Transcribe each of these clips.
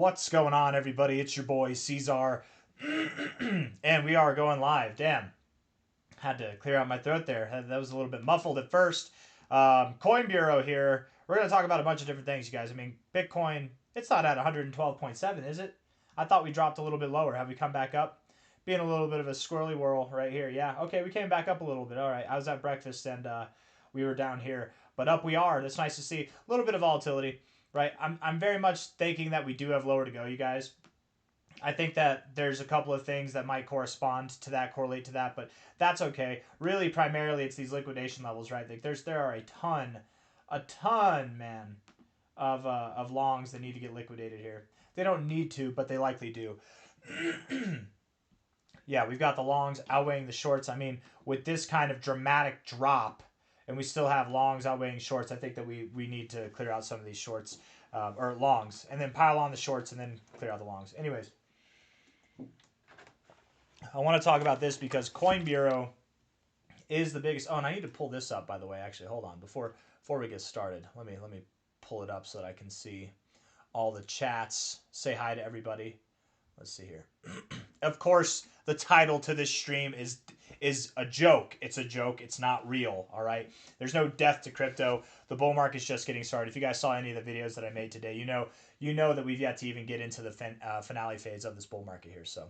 What's going on, everybody? It's your boy C-Zar, and we are going live. Damn, had to clear out my throat there. That was a little bit muffled at first. Coin Bureau here. We're going to talk about a bunch of different things, you guys. I mean, Bitcoin, it's not at 112.7, is it? I thought we dropped a little bit lower. Have we come back up? Being a little bit of a squirrely whirl right here. Yeah, okay, we came back up a little bit. All right, I was at breakfast and we were down here, but up we are. That's nice to see. A little bit of volatility, right? I'm very much thinking that we do have lower to go, you guys. I think that there's a couple of things that might correspond to that, correlate to that, but that's okay. Really, primarily, it's these liquidation levels, right? Like there are a ton, man, of longs that need to get liquidated here. They don't need to, but they likely do. Yeah, we've got the longs outweighing the shorts. I mean, with this kind of dramatic drop, and we still have longs outweighing shorts, I think that we need to clear out some of these shorts, or longs, and then pile on the shorts and then clear out the longs. Anyways, I want to talk about this because Coin Bureau is the biggest. Oh, and I need to pull this up, by the way. Actually, hold on before we get started. Let me pull it up so that I can see all the chats. Say hi to everybody. Let's see here. Of course, the title to this stream is a joke. It's a joke. It's not real. All right. There's no death to crypto. The bull market's just getting started. If you guys saw any of the videos that I made today, you know that we've yet to even get into the finale phase of this bull market here. So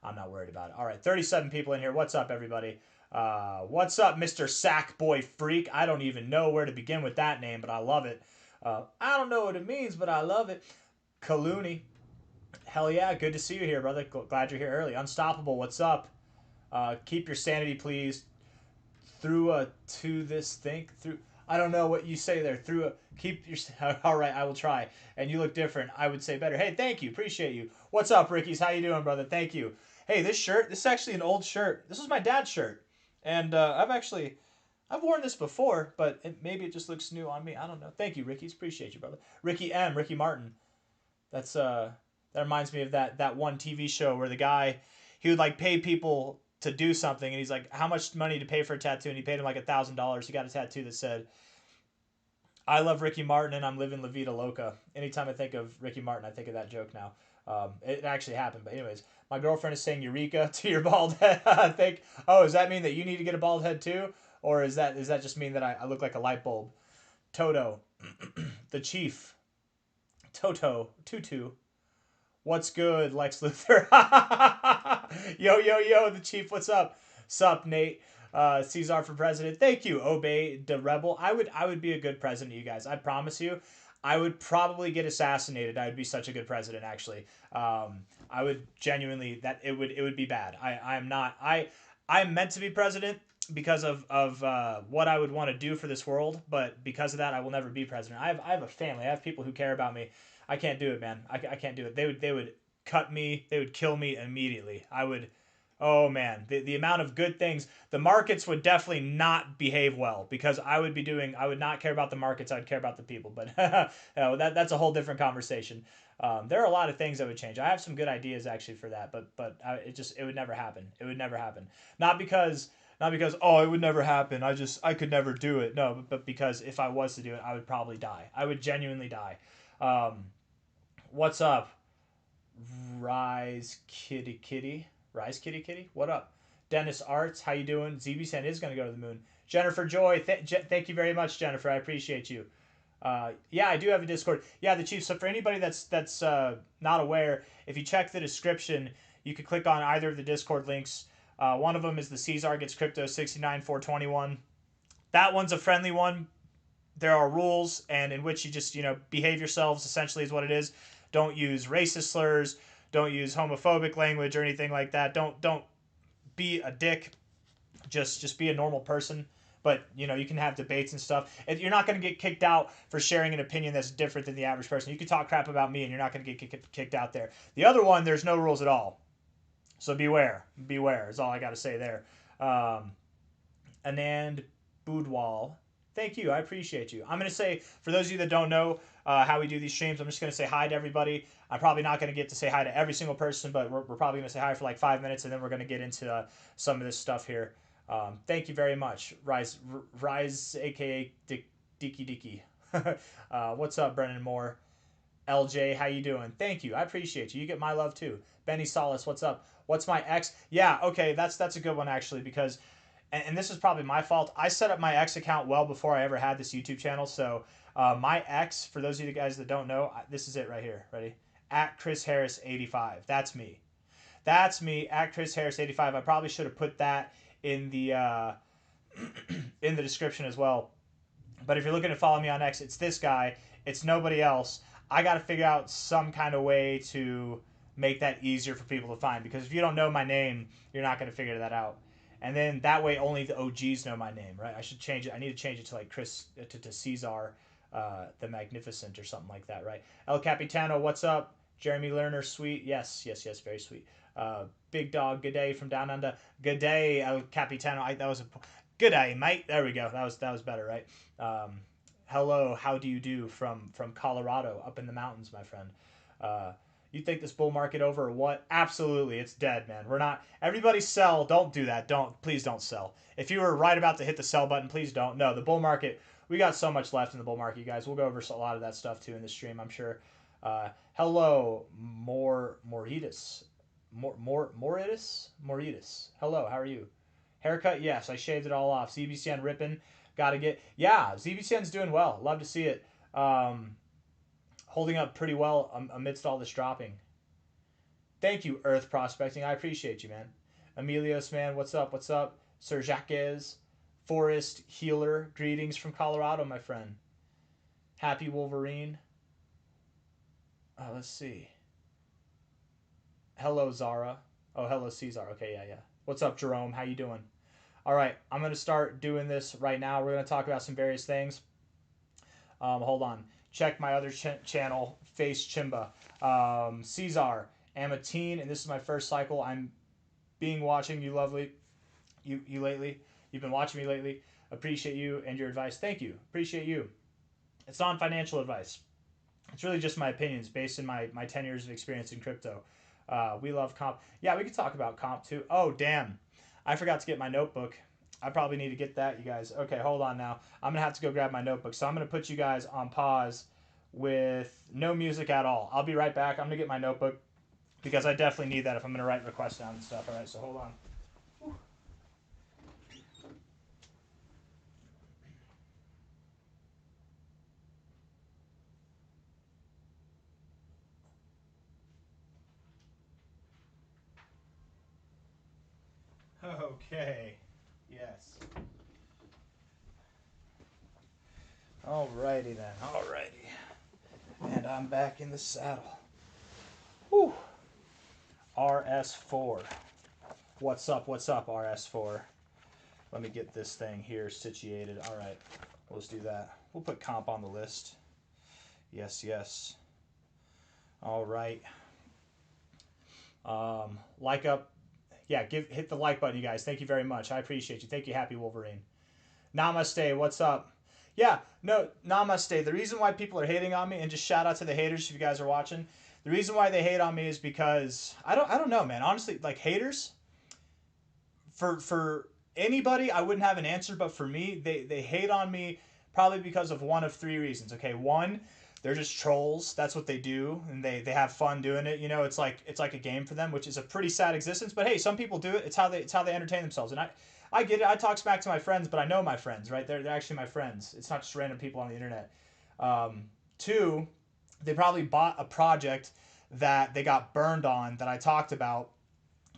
I'm not worried about it. All right, 37 people in here. What's up, everybody? What's up, Mr. Sackboy Freak? I don't even know where to begin with that name, but I love it. I don't know what it means, but I love it. Kaluni. Hell yeah, good to see you here, brother. Glad you're here early. Unstoppable, what's up? Keep your sanity, please. To this think through. I don't know what you say there. Keep your. All right, I will try. And you look different. I would say better. Hey, thank you, appreciate you. What's up, Ricky's? How you doing, brother? Thank you. Hey, this shirt. This is actually an old shirt. This was my dad's shirt, and I've worn this before, but maybe it just looks new on me. I don't know. Thank you, Ricky's. Appreciate you, brother. Ricky Martin. That reminds me of that one TV show where the guy, he would like pay people to do something, and he's like, how much money to pay for a tattoo? And he paid him like $1,000. He got a tattoo that said, I love Ricky Martin and I'm living La Vida Loca. Anytime I think of Ricky Martin, I think of that joke now. It actually happened, but anyways, my girlfriend is saying Eureka to your bald head. I think, oh, does that mean that you need to get a bald head too? Or does that just mean that I look like a light bulb? Toto, the chief, Toto, Tutu. What's good, Lex Luthor? Yo, the chief, what's up? Sup, Nate? C-Zar for president. Thank you, Obey the Rebel. I would be a good president, you guys. I promise you. I would probably get assassinated. I would be such a good president, actually. I would genuinely, that it would be bad. I'm meant to be president because of what I would want to do for this world, but because of that, I will never be president. I have a family. I have people who care about me. I can't do it, man. I can't do it. They would cut me. They would kill me immediately. I would. Oh man, the amount of good things. The markets would definitely not behave well because I would not care about the markets. I would care about the people. But that's a whole different conversation. There are a lot of things that would change. I have some good ideas actually for that, but it would never happen. It would never happen. Not because oh, it would never happen. I could never do it. No, but because if I was to do it, I would probably die. I would genuinely die. What's up? Rise Kitty. What up? Dennis Arts, how you doing? ZB is going to go to the moon. Jennifer Joy, thank you very much, Jennifer. I appreciate you. Yeah, I do have a Discord. Yeah, the Chief. So for anybody that's not aware, if you check the description, you could click on either of the Discord links. One of them is the C-Zar Gets Crypto 69421. That one's a friendly one. There are rules, and in which you just behave yourselves. Essentially, is what it is. Don't use racist slurs. Don't use homophobic language or anything like that. Don't be a dick. Just be a normal person. But you can have debates and stuff. And you're not going to get kicked out for sharing an opinion that's different than the average person. You can talk crap about me, and you're not going to get kicked out there. The other one, there's no rules at all. So beware. Beware is all I got to say there. Anand Boudwal. Thank you. I appreciate you. I'm going to say, for those of you that don't know how we do these streams, I'm just going to say hi to everybody. I'm probably not going to get to say hi to every single person, but we're probably going to say hi for like 5 minutes, and then we're going to get into some of this stuff here. Thank you very much. Rise, a.k.a. Dicky. What's up, Brennan Moore? LJ, how you doing? Thank you. I appreciate you. You get my love too. Benny Solace, what's up? What's my X? Yeah, okay, that's a good one actually because and this is probably my fault. I set up my X account well before I ever had this YouTube channel. So my X, for those of you guys that don't know, this is it right here. Ready? At Chris Harris 85. That's me. That's me at Chris Harris 85. I probably should have put that in the in the description as well. But if you're looking to follow me on X, it's this guy. It's nobody else. I got to figure out some kind of way to make that easier for people to find because if you don't know my name, you're not going to figure that out. And then that way, only the OGs know my name, right? I should change it. I need to change it to like Chris to C-Zar, the Magnificent or something like that, right? El Capitano, what's up? Jeremy Lerner, sweet. Yes, yes, yes, very sweet. Big Dog, good day from down under. Good day, El Capitano. That was a good day, mate. There we go. That was better, right? Hello, how do you do from Colorado, up in the mountains, my friend? Uh, you think this bull market over or what? Absolutely, it's dead, man. We're not. Everybody sell. Don't do that. Please don't sell. If you were right about to hit the sell button, please don't. No, the bull market. We got so much left in the bull market, you guys. We'll go over a lot of that stuff too in the stream, I'm sure. Hello, Moritas. Moritas. Hello, how are you? Haircut, yes. I shaved it all off. ZBCN ripping. Gotta get. Yeah, ZBCN's doing well. Love to see it. Holding up pretty well amidst all this dropping. Thank you, Earth Prospecting. I appreciate you, man. Emilios, man, what's up? What's up? Sir Jacques, Forest Healer, greetings from Colorado, my friend. Happy Wolverine. Let's see. Hello, Zara. Oh, hello, C-Zar. Okay, yeah, yeah. What's up, Jerome? How you doing? All right, I'm going to start doing this right now. We're going to talk about some various things. Hold on. Check my other channel, Face Chimba. C-Zar, am a teen, and this is my first cycle. I'm being watching you lovely. You lately. You've been watching me lately. Appreciate you and your advice. Thank you. Appreciate you. It's not financial advice. It's really just my opinions based in my 10 years of experience in crypto. We love comp. Yeah, we could talk about comp too. Oh, damn. I forgot to get my notebook. I probably need to get that, you guys. Okay, hold on now. I'm going to have to go grab my notebook. So I'm going to put you guys on pause with no music at all. I'll be right back. I'm going to get my notebook because I definitely need that if I'm going to write requests down and stuff. All right, so hold on. Okay. Yes. Alrighty then. Alrighty. And I'm back in the saddle. Whew. RS4. What's up, RS4? Let me get this thing here situated. Alright. Let's do that. We'll put comp on the list. Yes, yes. Alright. Like up. Yeah, hit the like button, you guys. Thank you very much. I appreciate you. Thank you, Happy Wolverine. Namaste. What's up? Yeah, no, namaste. The reason why people are hating on me, and just shout out to the haters if you guys are watching. The reason why they hate on me is because I don't know, man. Honestly, like haters, for anybody, I wouldn't have an answer, but for me, they hate on me probably because of one of three reasons. Okay, one, they're just trolls. That's what they do, and they have fun doing it. You know, it's like a game for them, which is a pretty sad existence. But hey, some people do it. It's how they entertain themselves, and I get it. I talk smack to my friends, but I know my friends, right? They're actually my friends. It's not just random people on the internet. Two, they probably bought a project that they got burned on that I talked about,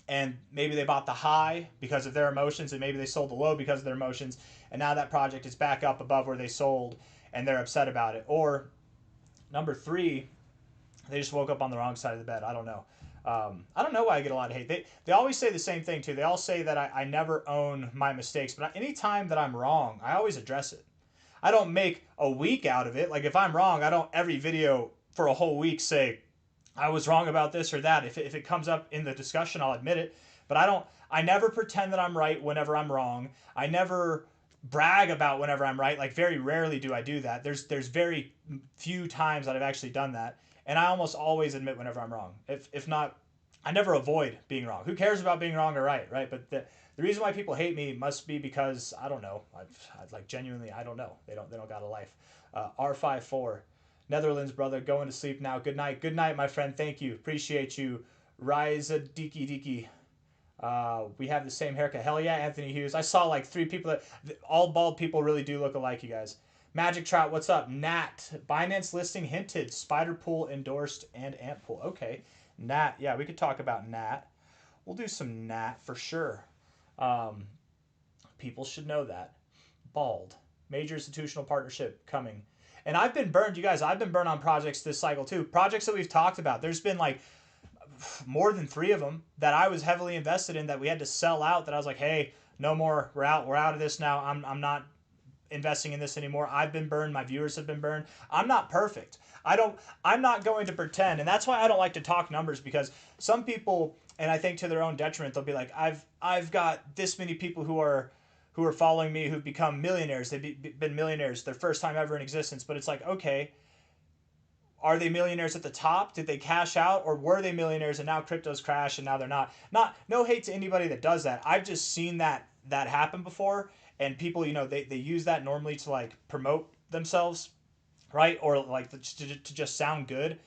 and maybe they bought the high because of their emotions, and maybe they sold the low because of their emotions, and now that project is back up above where they sold, and they're upset about it. Or number three, they just woke up on the wrong side of the bed. I don't know. I don't know why I get a lot of hate. They always say the same thing too. They all say that I never own my mistakes, but any time that I'm wrong, I always address it. I don't make a week out of it. Like if I'm wrong, I don't every video for a whole week say I was wrong about this or that. If it comes up in the discussion, I'll admit it. But I never pretend that I'm right whenever I'm wrong. I never brag about whenever I'm right. Like very rarely do I do that. There's very few times that I've actually done that. And I almost always admit whenever I'm wrong. If not, I never avoid being wrong. Who cares about being wrong or right, right? But the reason why people hate me must be because I don't know. I've like genuinely I don't know. They don't got a life. R54. Netherlands, brother, going to sleep now. Good night. Good night, my friend. Thank you. Appreciate you. Riza Diki Diki. We have the same haircut. Hell yeah, Anthony Hughes. I saw like 3 people that all bald people really do look alike, you guys. Magic Trout, what's up? Nat, Binance listing hinted. Spider Pool endorsed and Ant Pool. Okay. Nat, yeah, we could talk about Nat. We'll do some Nat for sure. Um, People should know that. Bald. Major institutional partnership coming. And I've been burned, you guys. I've been burned on projects this cycle too. Projects that we've talked about. There's been like more than 3 of them that I was heavily invested in that we had to sell out. That I was like, hey, no more. We're out. We're out of this now. I'm not investing in this anymore. I've been burned. My viewers have been burned. I'm not perfect. I'm not going to pretend. And that's why I don't like to talk numbers, because some people, and I think to their own detriment, they'll be like, I've got this many people who are following me who've become millionaires. They've been millionaires their first time ever in existence. But it's like, okay, are they millionaires at the top? Did they cash out, or were they millionaires and now crypto's crashed and now they're not? No hate to anybody that does that. I've just seen that happen before, and people, they use that normally to like promote themselves, right? Or like to just sound good.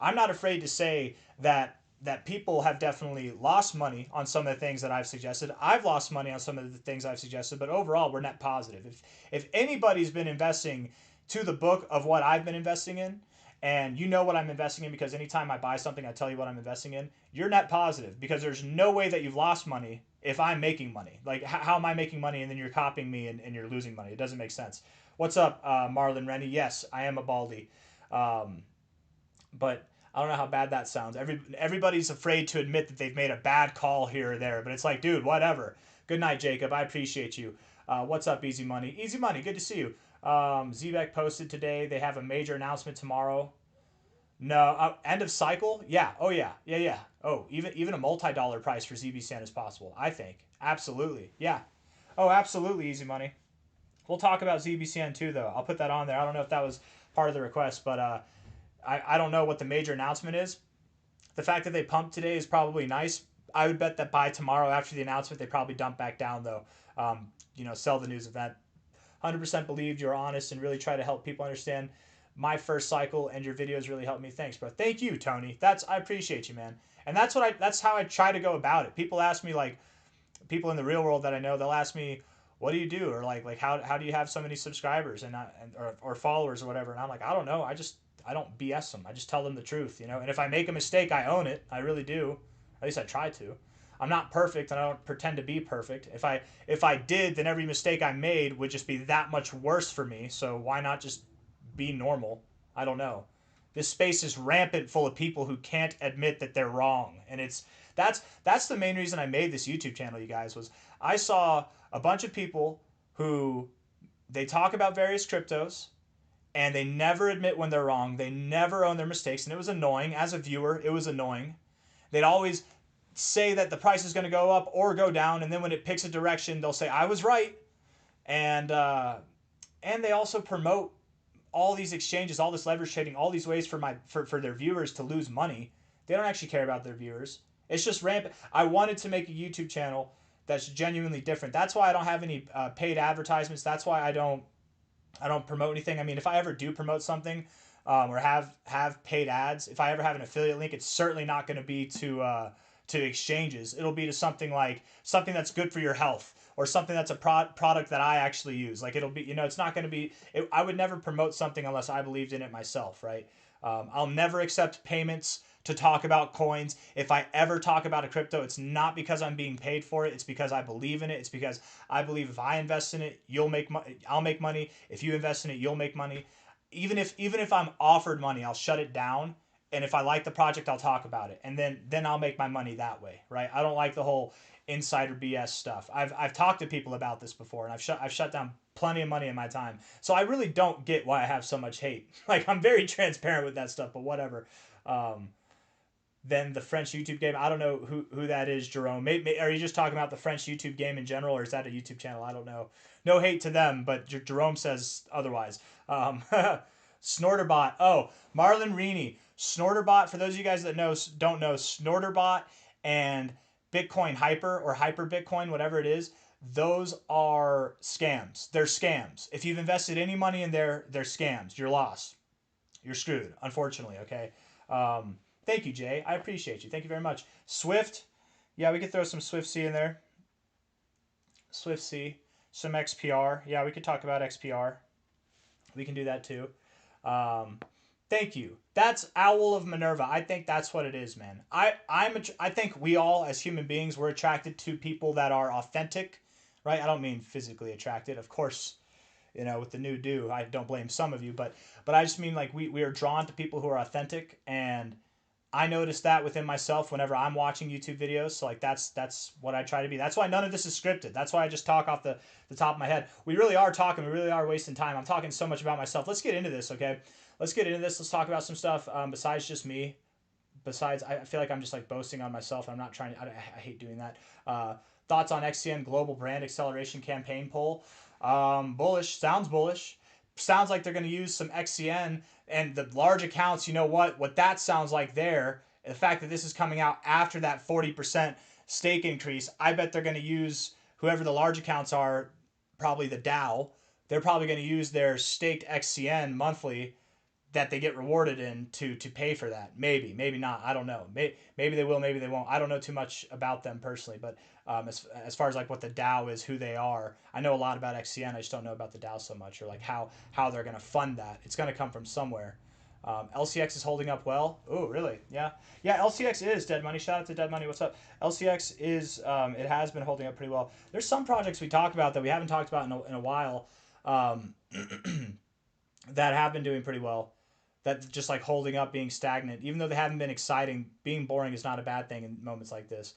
I'm not afraid to say that people have definitely lost money on some of the things that I've suggested. I've lost money on some of the things I've suggested, but overall we're net positive. If anybody's been investing to the book of what I've been investing in, and you know what I'm investing in, because anytime I buy something I tell you what I'm investing in, you're net positive, because there's no way that you've lost money if I'm making money. Like, how am I making money and then you're copying me and you're losing money? It doesn't make sense. What's up, Marlon Rennie? Yes, I am a baldy. Um, but I don't know how bad that sounds. Everybody's afraid to admit that they've made a bad call here or there, but it's like, dude, whatever. Good night, Jacob. I appreciate you. What's up, Easy Money? Easy Money, good to see you. Zebec posted today. They have a major announcement tomorrow. No, end of cycle. Yeah. Oh yeah. Yeah, yeah. Oh, even a multi-dollar price for ZBCN is possible. I think absolutely. Yeah. Oh, absolutely, Easy Money. We'll talk about ZBCN too, though. I'll put that on there. I don't know if that was part of the request, but I don't know what the major announcement is. The fact that they pumped today is probably nice. I would bet that by tomorrow, after the announcement, they probably dump back down, though. Sell the news event. 100% believed you're honest and really try to help people understand my first cycle, and your videos really helped me. Thanks, bro. Thank you, Tony. I appreciate you, man. And that's how I try to go about it. People ask me, like, people in the real world that I know, they'll ask me, what do you do, or like how do you have so many subscribers or followers or whatever, and I'm like, I don't know. I don't BS them. I just tell them the truth, and if I make a mistake, I own it. I really do. At least I try to. I'm not perfect, and I don't pretend to be perfect. If I did, then every mistake I made would just be that much worse for me. So why not just be normal? I don't know. This space is rampant full of people who can't admit that they're wrong, and that's the main reason I made this YouTube channel, you guys. Was I saw a bunch of people who they talk about various cryptos, and they never admit when they're wrong. They never own their mistakes, and it was annoying. As a viewer, it was annoying. They'd always say that the price is going to go up or go down, and then when it picks a direction, they'll say I was right. And they also promote all these exchanges, all this leverage trading, all these ways for their viewers to lose money. They don't actually care about their viewers. It's just rampant. I wanted to make a YouTube channel that's genuinely different. That's why I don't have any paid advertisements. That's why I don't promote anything. I mean, if I ever do promote something, or have paid ads, if I ever have an affiliate link, it's certainly not going to be to exchanges. It'll be to something that's good for your health, or something that's a product that I actually use. Like, it'll be, it's not going to be. I would never promote something unless I believed in it myself, right? I'll never accept payments to talk about coins. If I ever talk about a crypto, it's not because I'm being paid for it. It's because I believe in it. It's because I believe if I invest in it, I'll make money. If you invest in it, you'll make money. Even if I'm offered money, I'll shut it down. And if I like the project, I'll talk about it, and then I'll make my money that way, right? I don't like the whole insider BS stuff. I've talked to people about this before, and I've shut down plenty of money in my time. So I really don't get why I have so much hate. Like, I'm very transparent with that stuff, but whatever. Then the French YouTube game. I don't know who that is, Jerome. Are you just talking about the French YouTube game in general, or is that a YouTube channel? I don't know. No hate to them, but Jerome says otherwise. Snorterbot. Oh, Marlon Rini. Snorterbot, for those of you guys that don't know, Snorterbot and Bitcoin Hyper, or Hyper Bitcoin, whatever it is, those are scams. They're scams. If you've invested any money in there, they're scams. You're lost. you're screwed, unfortunately, okay? Thank you, Jay. I appreciate you. Thank you very much. Swift, yeah, we could throw some Swift C in there. Swift C, some XPR. Yeah, we could talk about XPR. We can do that too. Um, thank you. That's Owl of Minerva. I think that's what it is, man. I think we all as human beings we're attracted to people that are authentic, right? I don't mean physically attracted, of course. You know, with the new do, I don't blame some of you, but I just mean like we are drawn to people who are authentic, and I notice that within myself whenever I'm watching YouTube videos. So like that's what I try to be. That's why none of this is scripted. That's why I just talk off the top of my head. We really are talking. We really are wasting time. I'm talking so much about myself. Let's get into this, okay? Let's get into this. Let's talk about some stuff besides just me. Besides, I feel like I'm just like boasting on myself. I'm not trying to. I hate doing that. Thoughts on XCN Global Brand Acceleration Campaign poll? Bullish. Sounds bullish. Sounds like they're going to use some XCN and the large accounts. You know what that sounds like there, the fact that this is coming out after that 40% stake increase, I bet they're going to use whoever the large accounts are, probably the Dow, they're probably going to use their staked XCN monthly that they get rewarded in to pay for that. Maybe not. I don't know. Maybe they will, maybe they won't. I don't know too much about them personally, but as far as like what the DAO is, who they are, I know a lot about XCN. I just don't know about the DAO so much, or like how they're going to fund that. It's going to come from somewhere. LCX is holding up well. Oh, really? Yeah. LCX is Dead Money. Shout out to Dead Money. What's up? LCX is it has been holding up pretty well. There's some projects we talked about that we haven't talked about in a while that have been doing pretty well. That just like holding up, being stagnant, even though they haven't been exciting. Being boring is not a bad thing in moments like this.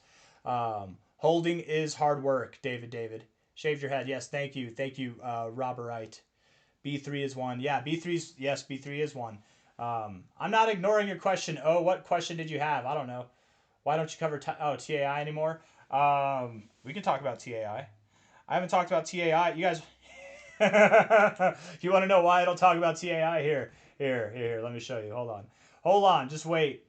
Holding is hard work, David. Shaved your head. Yes, thank you, Robert Wright. B3 is one. Yeah, B3 is one. I'm not ignoring your question. Oh, what question did you have? I don't know. Why don't you cover TAI anymore? We can talk about TAI. I haven't talked about TAI. You guys, you want to know why I don't talk about TAI? Here. Let me show you. Hold on. Just wait.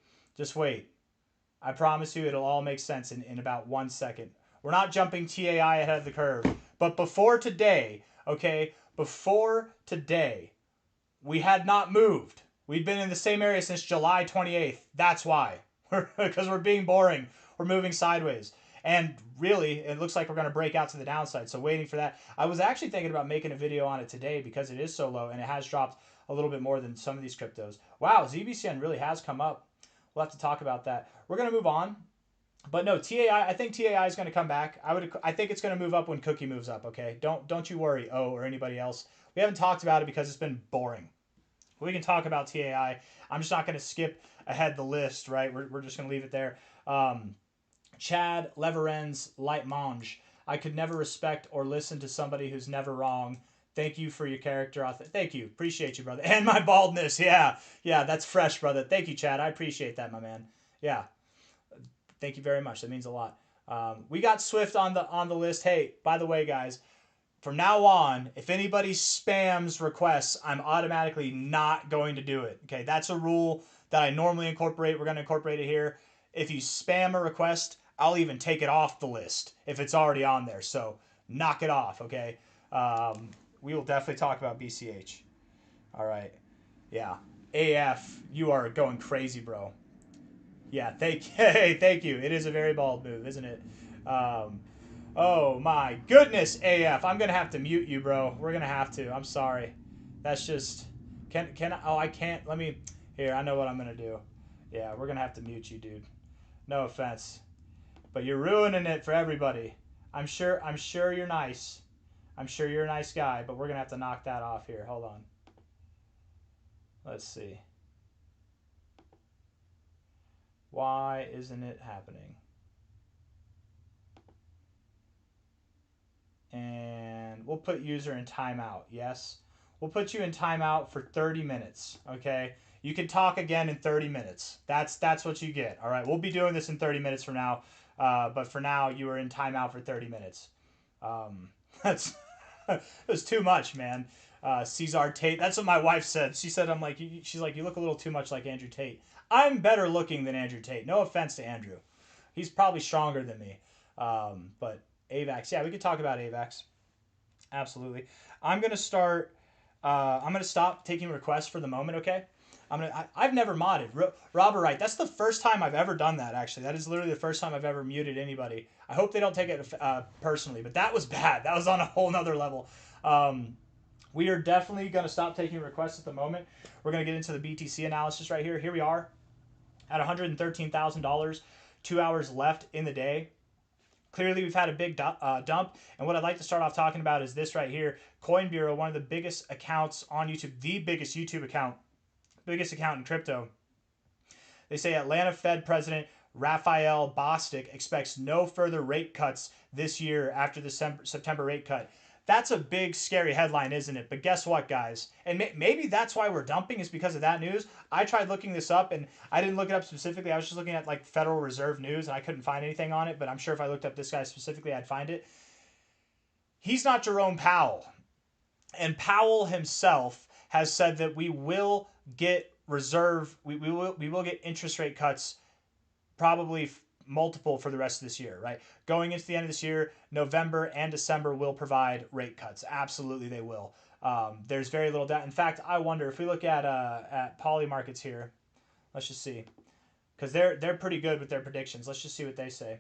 I promise you it'll all make sense in about 1 second. We're not jumping TAI ahead of the curve. But before today, okay, we had not moved. We'd been in the same area since July 28th. That's why. Because we're being boring. We're moving sideways. And really, it looks like we're going to break out to the downside. So waiting for that. I was actually thinking about making a video on it today because it is so low and it has dropped a little bit more than some of these cryptos. Wow, ZBCN really has come up. We'll have to talk about that. We're going to move on. But no, TAI, I think TAI is going to come back. I think it's going to move up when Cookie moves up, okay? Don't you worry, or anybody else. We haven't talked about it because it's been boring. We can talk about TAI. I'm just not going to skip ahead the list, right? We're just going to leave it there. Chad Leverenz Light Mange. I could never respect or listen to somebody who's never wrong. Thank you for your character. Thank you. Appreciate you, brother. And my baldness. Yeah, that's fresh, brother. Thank you, Chad. I appreciate that, my man. Yeah. Thank you very much. That means a lot. We got Swift on the list. Hey, by the way, guys, from now on, if anybody spams requests, I'm automatically not going to do it. Okay, that's a rule that I normally incorporate. We're going to incorporate it here. If you spam a request, I'll even take it off the list if it's already on there. So knock it off, okay? We will definitely talk about BCH. All right. Yeah. AF, you are going crazy, bro. Yeah, thank you. It is a very bold move, isn't it? Oh my goodness, AF. I'm gonna have to mute you, bro. We're gonna have to. I'm sorry. That's just can I, oh I can't. Let me here. I know what I'm gonna do. Yeah, we're gonna have to mute you, dude. No offense, but you're ruining it for everybody. I'm sure you're nice. I'm sure you're a nice guy, but we're gonna have to knock that off here. Hold on. Let's see. Why isn't it happening? And we'll put user in timeout. Yes. We'll put you in timeout for 30 minutes. Okay. You can talk again in 30 minutes. That's what you get. All right. We'll be doing this in 30 minutes from now. But for now, you are in timeout for 30 minutes. That's it was too much, man. C-Zar Tate. That's what my wife said. She said, she's like, you look a little too much like Andrew Tate. I'm better looking than Andrew Tate. No offense to Andrew. He's probably stronger than me. But AVAX. Yeah, we could talk about AVAX. Absolutely. I'm going to stop taking requests for the moment, okay? I've never modded. Robert Wright. That's the first time I've ever done that. Actually, that is literally the first time I've ever muted anybody. I hope they don't take it personally, but that was bad. That was on a whole nother level. We are definitely going to stop taking requests at the moment. We're going to get into the BTC analysis right here. Here we are at $113,000. 2 hours left in the day. Clearly, we've had a big dump. And what I'd like to start off talking about is this right here. Coin Bureau, one of the biggest accounts on YouTube, the biggest YouTube account, biggest account in crypto. They say Atlanta Fed President Raphael Bostic expects no further rate cuts this year after the September rate cut. That's a big, scary headline, isn't it? But guess what, guys? And maybe that's why we're dumping is because of that news. I tried looking this up, and I didn't look it up specifically. I was just looking at like Federal Reserve news, and I couldn't find anything on it. But I'm sure if I looked up this guy specifically, I'd find it. He's not Jerome Powell. And Powell himself has said that we will get we will get interest rate cuts, probably multiple for the rest of this year, right? Going into the end of this year, November and December will provide rate cuts. Absolutely, they will. There's very little doubt. In fact, I wonder if we look at poly markets here. Let's just see, because they're pretty good with their predictions. Let's just see what they say.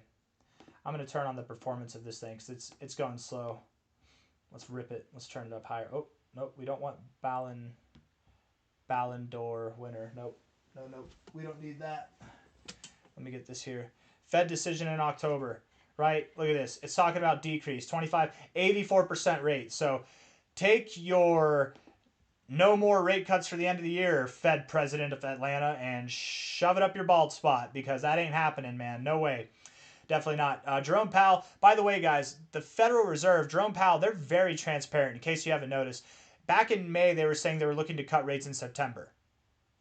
I'm gonna turn on the performance of this thing because it's going slow. Let's rip it. Let's turn it up higher. Oh nope, we don't want Ballon d'Or winner. Nope, no, we don't need that. Let me get this here. Fed decision in October, right? Look at this. It's talking about decrease, 84% rate. So take your no more rate cuts for the end of the year, Fed president of Atlanta, and shove it up your bald spot because that ain't happening, man. No way. Definitely not. Jerome Powell, by the way, guys, the Federal Reserve, Jerome Powell, they're very transparent in case you haven't noticed. Back in May, they were saying they were looking to cut rates in September.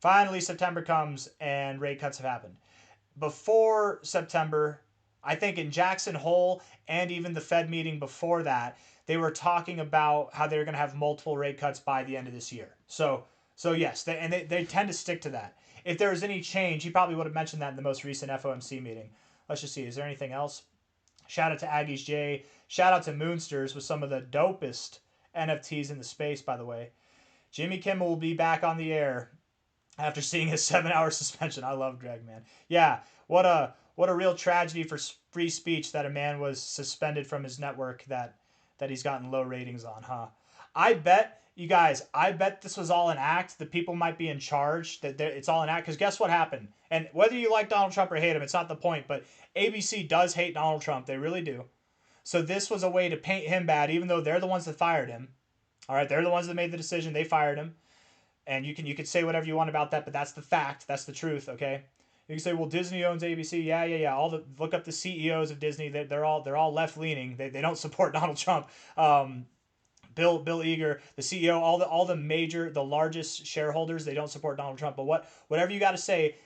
Finally, September comes and rate cuts have happened. Before September, I think in Jackson Hole and even the Fed meeting before that, they were talking about how they were going to have multiple rate cuts by the end of this year. So yes, they tend to stick to that. If there was any change, he probably would have mentioned that in the most recent FOMC meeting. Let's just see. Is there anything else? Shout out to Aggies J. Shout out to Moonsters with some of the dopest NFTs in the space, by the way. Jimmy Kimmel will be back on the air after seeing his 7-hour suspension. I love Greg, man. Yeah, what a real tragedy for free speech that a man was suspended from his network that he's gotten low ratings on, huh? I bet, you guys, this was all an act. The people might be in charge, that it's all an act. Because guess what happened? And whether you like Donald Trump or hate him, it's not the point. But ABC does hate Donald Trump. They really do. So this was a way to paint him bad, even though they're the ones that fired him. All right, they're the ones that made the decision. They fired him. And you can say whatever you want about that, but that's the fact. That's the truth, okay? You can say, well, Disney owns ABC. Yeah. Look up the CEOs of Disney. They're all left leaning. They don't support Donald Trump. Bill Iger, the CEO, all the major, the largest shareholders, they don't support Donald Trump. But whatever you got to say,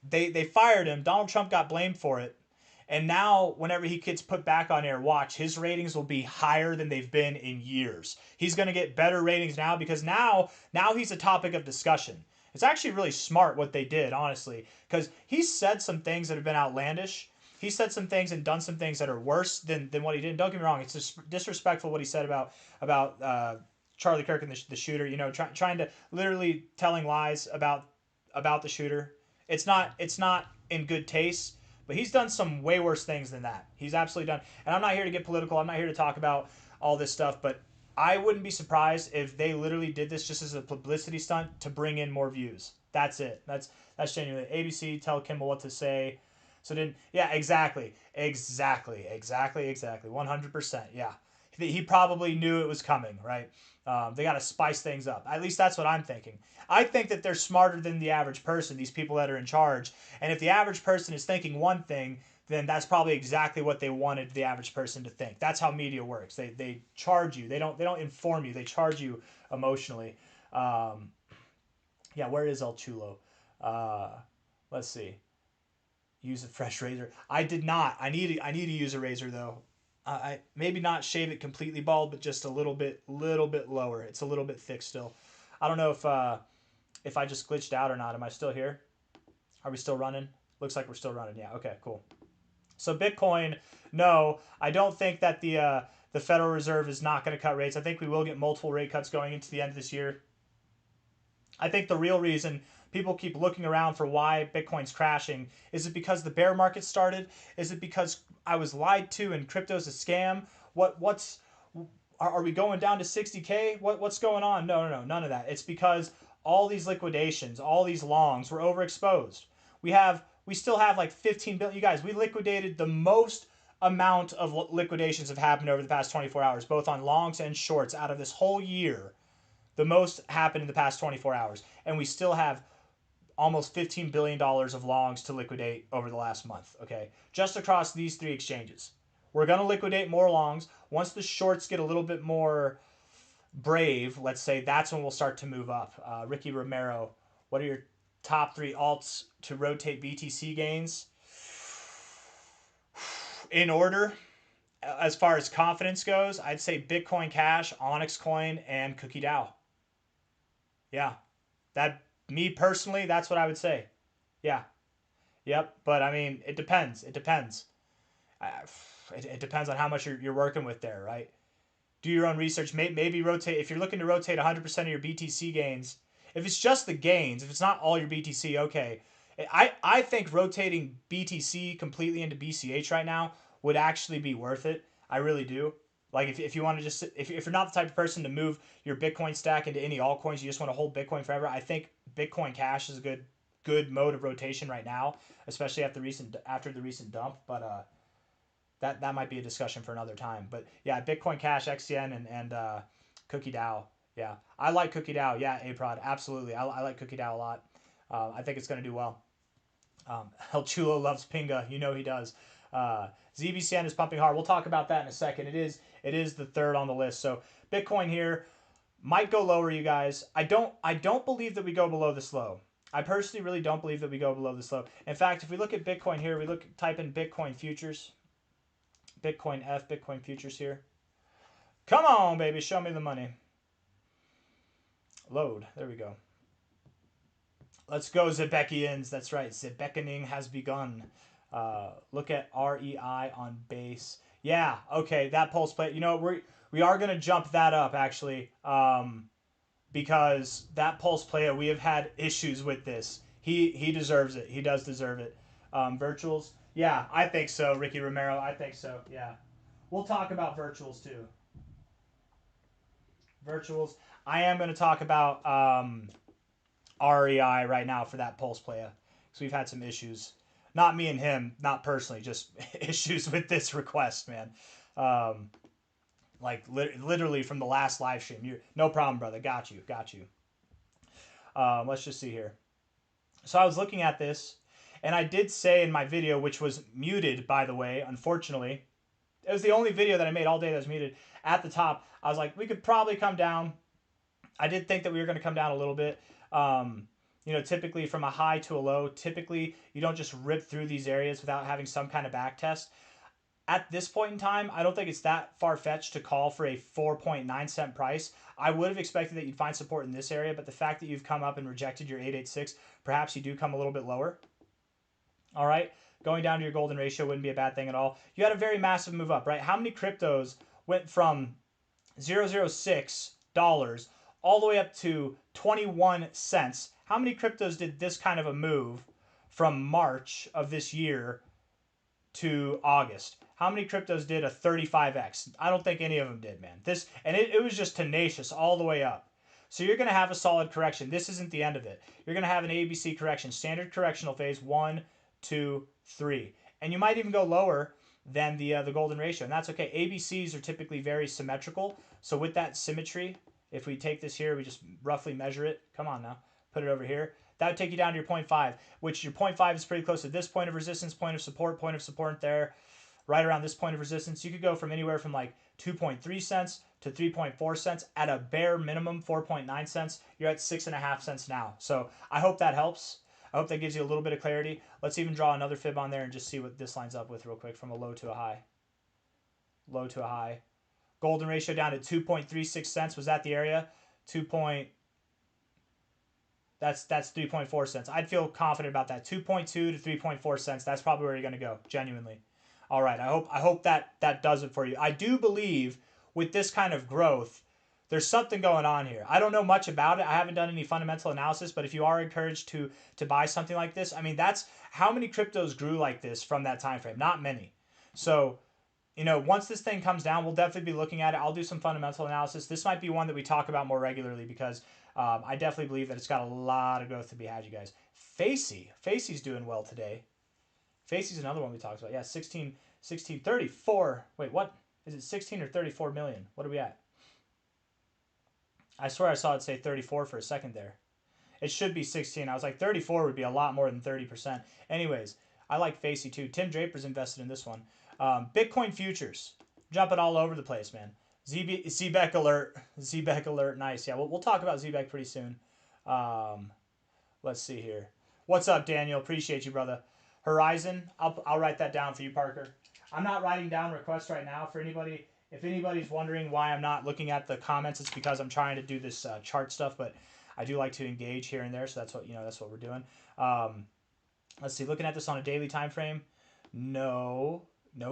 they fired him. Donald Trump got blamed for it. And now, whenever he gets put back on air, watch, his ratings will be higher than they've been in years. He's going to get better ratings now because now he's a topic of discussion. It's actually really smart what they did, honestly, because he's said some things that have been outlandish. He said some things and done some things that are worse than what he did. Don't get me wrong; it's just disrespectful what he said about Charlie Kirk and the shooter. You know, trying to literally telling lies about the shooter. It's not in good taste. But he's done some way worse things than that. He's absolutely done. And I'm not here to get political. I'm not here to talk about all this stuff. But I wouldn't be surprised if they literally did this just as a publicity stunt to bring in more views. That's it. That's genuinely. ABC, tell Kimmel what to say. So exactly. 100%. Yeah. He probably knew it was coming, right? They got to spice things up. At least that's what I'm thinking. I think that they're smarter than the average person, these people that are in charge. And if the average person is thinking one thing, then that's probably exactly what they wanted the average person to think. That's how media works. They charge you. They don't inform you. They charge you emotionally. Where is El Chulo? Let's see. Use a fresh razor. I did not. I need to use a razor though. I maybe not shave it completely bald, but just a little bit lower. It's a little bit thick still. I don't know if I just glitched out or not. Am I still here? Are we still running? Looks like we're still running. Yeah. Okay. Cool. So Bitcoin, no, I don't think that the Federal Reserve is not going to cut rates. I think we will get multiple rate cuts going into the end of this year. I think the real reason People keep looking around for why Bitcoin's crashing. Is it because the bear market started? Is it because I was lied to and crypto's a scam? Are we going down to 60K? What's going on? No, none of that. It's because all these liquidations, all these longs were overexposed. We still have like 15 billion. You guys, we liquidated the most amount of liquidations have happened over the past 24 hours, both on longs and shorts out of this whole year. The most happened in the past 24 hours, and we still have almost $15 billion of longs to liquidate over the last month, okay? Just across these three exchanges. We're going to liquidate more longs. Once the shorts get a little bit more brave, let's say, that's when we'll start to move up. Ricky Romero, what are your top 3 alts to rotate BTC gains? In order, as far as confidence goes, I'd say Bitcoin Cash, Onyx Coin, and Cookie DAO. Yeah, me personally, that's what I would say. Yeah, yep. But I mean, it depends. It depends. It depends on how much you're working with there, right? Do your own research. Maybe rotate if you're looking to rotate 100% of your BTC gains. If it's just the gains, if it's not all your BTC, okay. I think rotating BTC completely into BCH right now would actually be worth it. I really do. Like if you want to just if you're not the type of person to move your Bitcoin stack into any altcoins, you just want to hold Bitcoin forever. I think Bitcoin Cash is a good mode of rotation right now, especially after the recent dump. But that might be a discussion for another time. But yeah, Bitcoin Cash, XCN, and Cookie DAO. Yeah, I like Cookie DAO. Yeah, APROD, absolutely. I like Cookie DAO a lot. I think it's going to do well. El Chulo loves Pinga. You know he does. ZBCN is pumping hard. We'll talk about that in a second. It is the third on the list. So Bitcoin here might go lower, you guys. I don't believe that we go below this low. I personally really don't believe that we go below this low. In fact, if we look at Bitcoin here, type in Bitcoin futures, Bitcoin futures here. Come on, baby, show me the money. Load. There we go. Let's go, Zebecians. That's right. Zebekening has begun. Look at REI on base. Yeah, okay, that pulse play. You know, we are gonna jump that up actually, because that pulse player, we have had issues with this. He deserves it. He does deserve it. Virtuals. Yeah, I think so, Ricky Romero. I think so. Yeah, we'll talk about virtuals too. Virtuals. I am gonna talk about REI right now for that pulse player because we've had some issues. Not me and him, not personally, just issues with this request, man. Like literally from the last live stream. No problem, brother. Got you. Let's just see here. So I was looking at this, and I did say in my video, which was muted, by the way, unfortunately. It was the only video that I made all day that was muted. At the top, I was like, we could probably come down. I did think that we were going to come down a little bit. You know, typically from a high to a low, typically you don't just rip through these areas without having some kind of back test. At this point in time, I don't think it's that far-fetched to call for a 4.9 cent price. I would have expected that you'd find support in this area, but the fact that you've come up and rejected your 886, perhaps you do come a little bit lower. All right, going down to your golden ratio wouldn't be a bad thing at all. You had a very massive move up, right? How many cryptos went from $0.06 all the way up to 21 cents? How many cryptos did this kind of a move from March of this year to August? How many cryptos did a 35x? I don't think any of them did, man. It was just tenacious all the way up. So you're going to have a solid correction. This isn't the end of it. You're going to have an ABC correction, standard correctional phase, 1, 2, 3. And you might even go lower than the golden ratio, and that's okay. ABCs are typically very symmetrical. So with that symmetry, if we take this here, we just roughly measure it. Come on now. Put it over here. That would take you down to your 0.5, which your 0.5 is pretty close to this point of resistance, point of support there, right around this point of resistance. You could go from anywhere from like 2.3 cents to 3.4 cents. At a bare minimum, 4.9 cents. You're at 6.5 cents now. So I hope that helps. I hope that gives you a little bit of clarity. Let's even draw another fib on there and just see what this lines up with real quick from a low to a high. Low to a high. Golden ratio down to 2.36 cents. Was that the area? That's 3.4 cents. I'd feel confident about that. 2.2 to 3.4 cents. That's probably where you're going to go, genuinely. All right. I hope that does it for you. I do believe with this kind of growth, there's something going on here. I don't know much about it. I haven't done any fundamental analysis, but if you are encouraged to buy something like this, I mean, that's how many cryptos grew like this from that time frame. Not many. So, you know, once this thing comes down, we'll definitely be looking at it. I'll do some fundamental analysis. This might be one that we talk about more regularly because I definitely believe that it's got a lot of growth to be had, you guys. Facey's doing well today. Facey's another one we talked about. Yeah, 16, 34. Wait, what? Is it 16 or 34 million? What are we at? I swear I saw it say 34 for a second there. It should be 16. I was like, 34 would be a lot more than 30%. Anyways, I like Facey too. Tim Draper's invested in this one. Bitcoin futures. Jumping all over the place, man. Zebec alert. Zebec alert. Nice. Yeah, we'll talk about Zebec pretty soon. Let's see here. What's up, Daniel? Appreciate you, brother. Horizon. I'll write that down for you, Parker. I'm not writing down requests right now for anybody. If anybody's wondering why I'm not looking at the comments, it's because I'm trying to do this chart stuff, but I do like to engage here and there, so that's what that's what we're doing. Let's see, looking at this on a daily time frame, no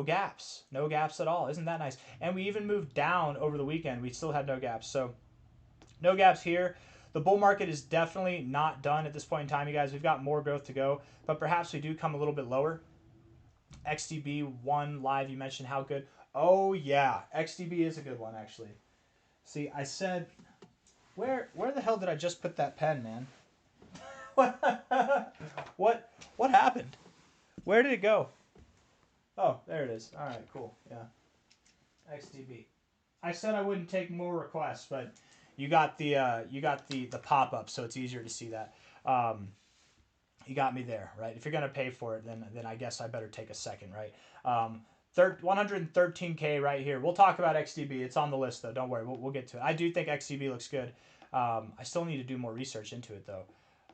gaps at all. Isn't that nice? And we even moved down over the weekend. We still had no gaps, so no gaps here. The bull market is definitely not done at this point in time, you guys. We've got more growth to go, but perhaps we do come a little bit lower. XDB1 live, you mentioned how good. Oh yeah, XDB is a good one actually. See, I said, where the hell did I just put that pen, man? what happened? Where did it go? Oh, there it is. All right, cool. Yeah, XDB. I said I wouldn't take more requests, but you got the pop up, so it's easier to see that. You got me there, right? If you're gonna pay for it, then I guess I better take a second, right? 113K right here. We'll talk about XDB. It's on the list though. Don't worry. We'll get to it. I do think XDB looks good. I still need to do more research into it though.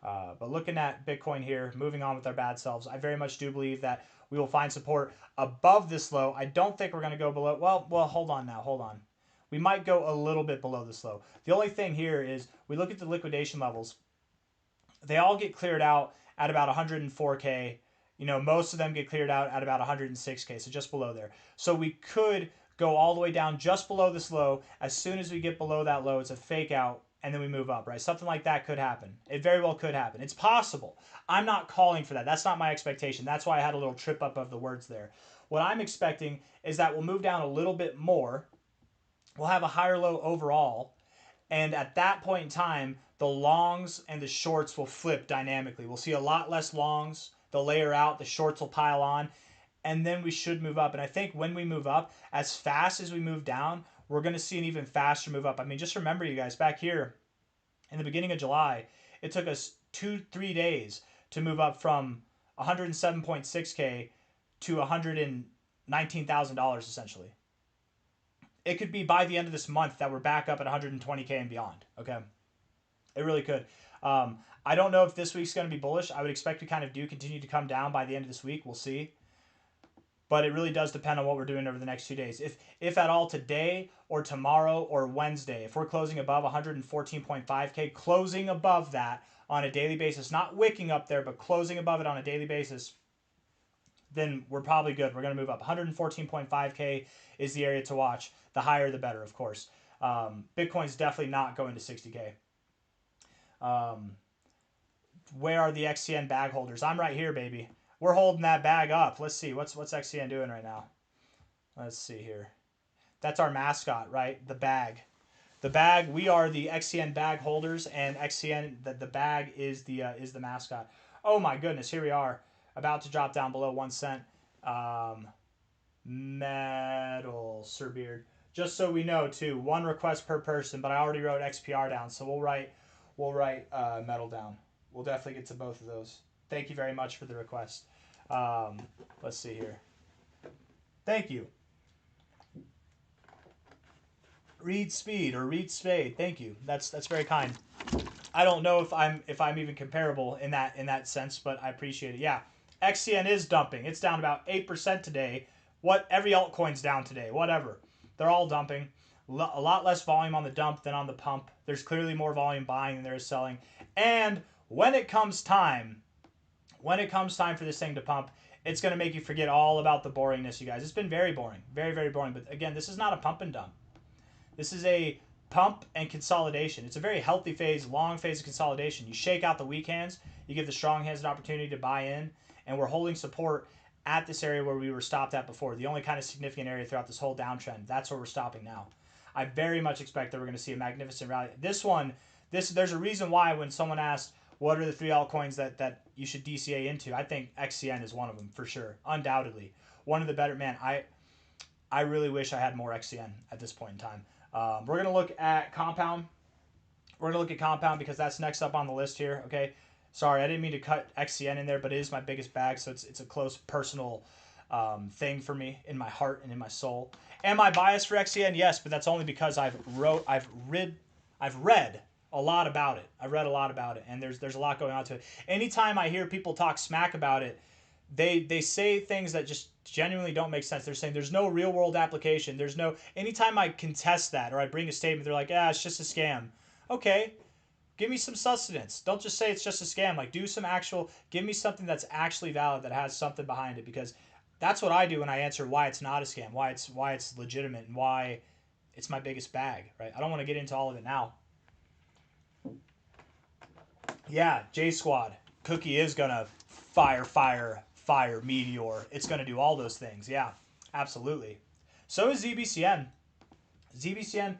But looking at Bitcoin here, moving on with our bad selves, I very much do believe that we will find support above this low. I don't think we're going to go below. Well, hold on now. Hold on. We might go a little bit below this low. The only thing here is we look at the liquidation levels. They all get cleared out at about 104K. You know, most of them get cleared out at about 106K, so just below there. So we could go all the way down just below this low. As soon as we get below that low, it's a fake out, and then we move up, right? Something like that could happen. It very well could happen. It's possible. I'm not calling for that. That's not my expectation. That's why I had a little trip up of the words there. What I'm expecting is that we'll move down a little bit more. We'll have a higher low overall, and at that point in time, the longs and the shorts will flip dynamically. We'll see a lot less longs. They'll layer out, the shorts will pile on, and then we should move up. And I think when we move up, as fast as we move down, we're going to see an even faster move up. I mean, just remember, you guys, back here in the beginning of July, it took us 2-3 days to move up from 107.6K to $119,000 essentially. It could be by the end of this month that we're back up at 120K and beyond. Okay, it really could. I don't know if this week's going to be bullish. I would expect we kind of do continue to come down by the end of this week. We'll see. But it really does depend on what we're doing over the next 2 days. If at all today or tomorrow or Wednesday, if we're closing above 114.5K, closing above that on a daily basis, not wicking up there, but closing above it on a daily basis, then we're probably good. We're going to move up. 114.5K is the area to watch. The higher, the better, of course. Bitcoin's definitely not going to 60K. Where are the XCN bag holders? I'm right here, baby. We're holding that bag up. Let's see. What's XCN doing right now? Let's see here. That's our mascot, right? The bag. The bag. We are the XCN bag holders, and XCN, the bag is the mascot. Oh my goodness, here we are, about to drop down below 1 cent. Metal, Sir Beard. Just so we know, too, 1 request per person, but I already wrote XPR down, so we'll write metal down. We'll definitely get to both of those. Thank you very much for the request. Let's see here. Thank you. Reed Speed or Reed Spade. Thank you. That's very kind. I don't know if I'm even comparable in that sense, but I appreciate it. Yeah, XCN is dumping. It's down about 8% today. Every altcoin's down today. Whatever. They're all dumping. A lot less volume on the dump than on the pump. There's clearly more volume buying than there is selling. And when it comes time for this thing to pump, it's going to make you forget all about the boringness, you guys. It's been very boring. Very, very boring. But again, this is not a pump and dump. This is a pump and consolidation. It's a very healthy phase, long phase of consolidation. You shake out the weak hands, you give the strong hands an opportunity to buy in, and we're holding support at this area where we were stopped at before. The only kind of significant area throughout this whole downtrend. That's where we're stopping now. I very much expect that we're going to see a magnificent rally. This one, there's a reason why when someone asked what are the 3 altcoins that you should DCA into, I think XCN is one of them for sure, undoubtedly. One of the better, man, I really wish I had more XCN at this point in time. We're going to look at Compound. We're going to look at Compound because that's next up on the list here, okay? Sorry, I didn't mean to cut XCN in there, but it is my biggest bag, so it's a close personal thing for me in my heart and in my soul. Am I biased for XCN? Yes, but that's only because I've read a lot about it. I've read a lot about it, and there's a lot going on to it. Anytime I hear people talk smack about it, they say things that just genuinely don't make sense. They're saying there's no real world application. There's no. Anytime I contest that or I bring a statement, they're like, it's just a scam. Okay, give me some sustenance. Don't just say it's just a scam. Like, do some actual. Give me something that's actually valid that has something behind it, because that's what I do when I answer why it's not a scam, why it's legitimate, and why it's my biggest bag. Right? I don't want to get into all of it now. Yeah, J Squad. Cookie is gonna fire, meteor. It's gonna do all those things. Yeah, absolutely. So is ZBCN. ZBCN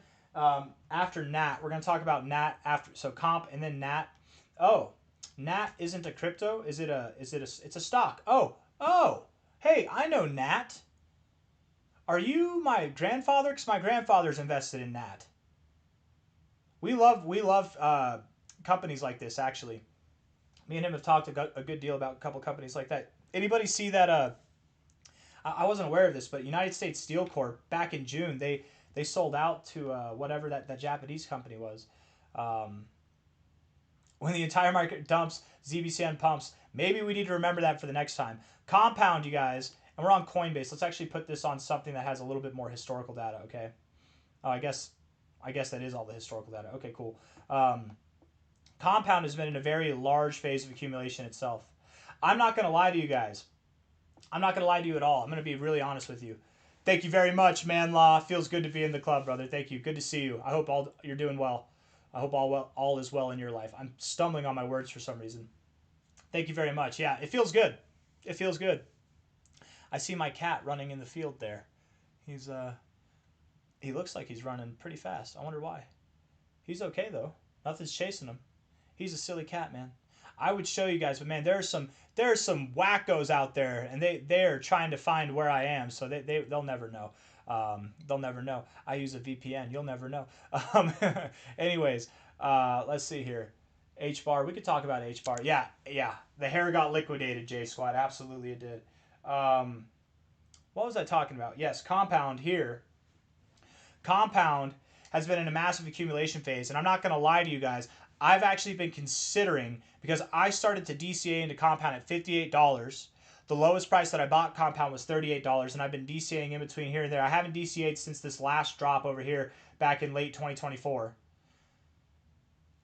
after NAT. We're gonna talk about NAT after. So comp and then NAT. Oh, NAT isn't a crypto. Is it a? It's a stock. Oh. Hey, I know NAT. Are you my grandfather? Because my grandfather's invested in NAT. We love companies like this, actually. Me and him have talked a good deal about a couple companies like that. Anybody see that? I wasn't aware of this, but United States Steel Corp back in June they sold out to whatever that Japanese company was. When the entire market dumps, ZBCN pumps. Maybe we need to remember that for the next time. Compound, you guys, and we're on Coinbase. Let's actually put this on something that has a little bit more historical data. Okay. Oh, I guess that is all the historical data. Okay, cool. Compound has been in a very large phase of accumulation itself. I'm not going to lie to you guys. I'm not going to lie to you at all. I'm going to be really honest with you. Thank you very much, man. Law. Feels good to be in the club, brother. Thank you. Good to see you. I hope you're doing well. I hope all is well in your life. I'm stumbling on my words for some reason. Thank you very much. Yeah, it feels good. It feels good. I see my cat running in the field there. He looks like he's running pretty fast. I wonder why. He's okay though. Nothing's chasing him. He's a silly cat, man. I would show you guys, but man, there are some wackos out there, and they're trying to find where I am, so they'll never know. They'll never know. I use a VPN. You'll never know. Anyways, let's see here. H bar. We could talk about H bar. Yeah. The hair got liquidated. J Squad. Absolutely, it did. What was I talking about? Yes, Compound here. Compound has been in a massive accumulation phase, and I'm not going to lie to you guys. I've actually been considering, because I started to DCA into Compound at $58. The lowest price that I bought Compound was $38, and I've been DCAing in between here and there. I haven't DCA'd since this last drop over here back in late 2024.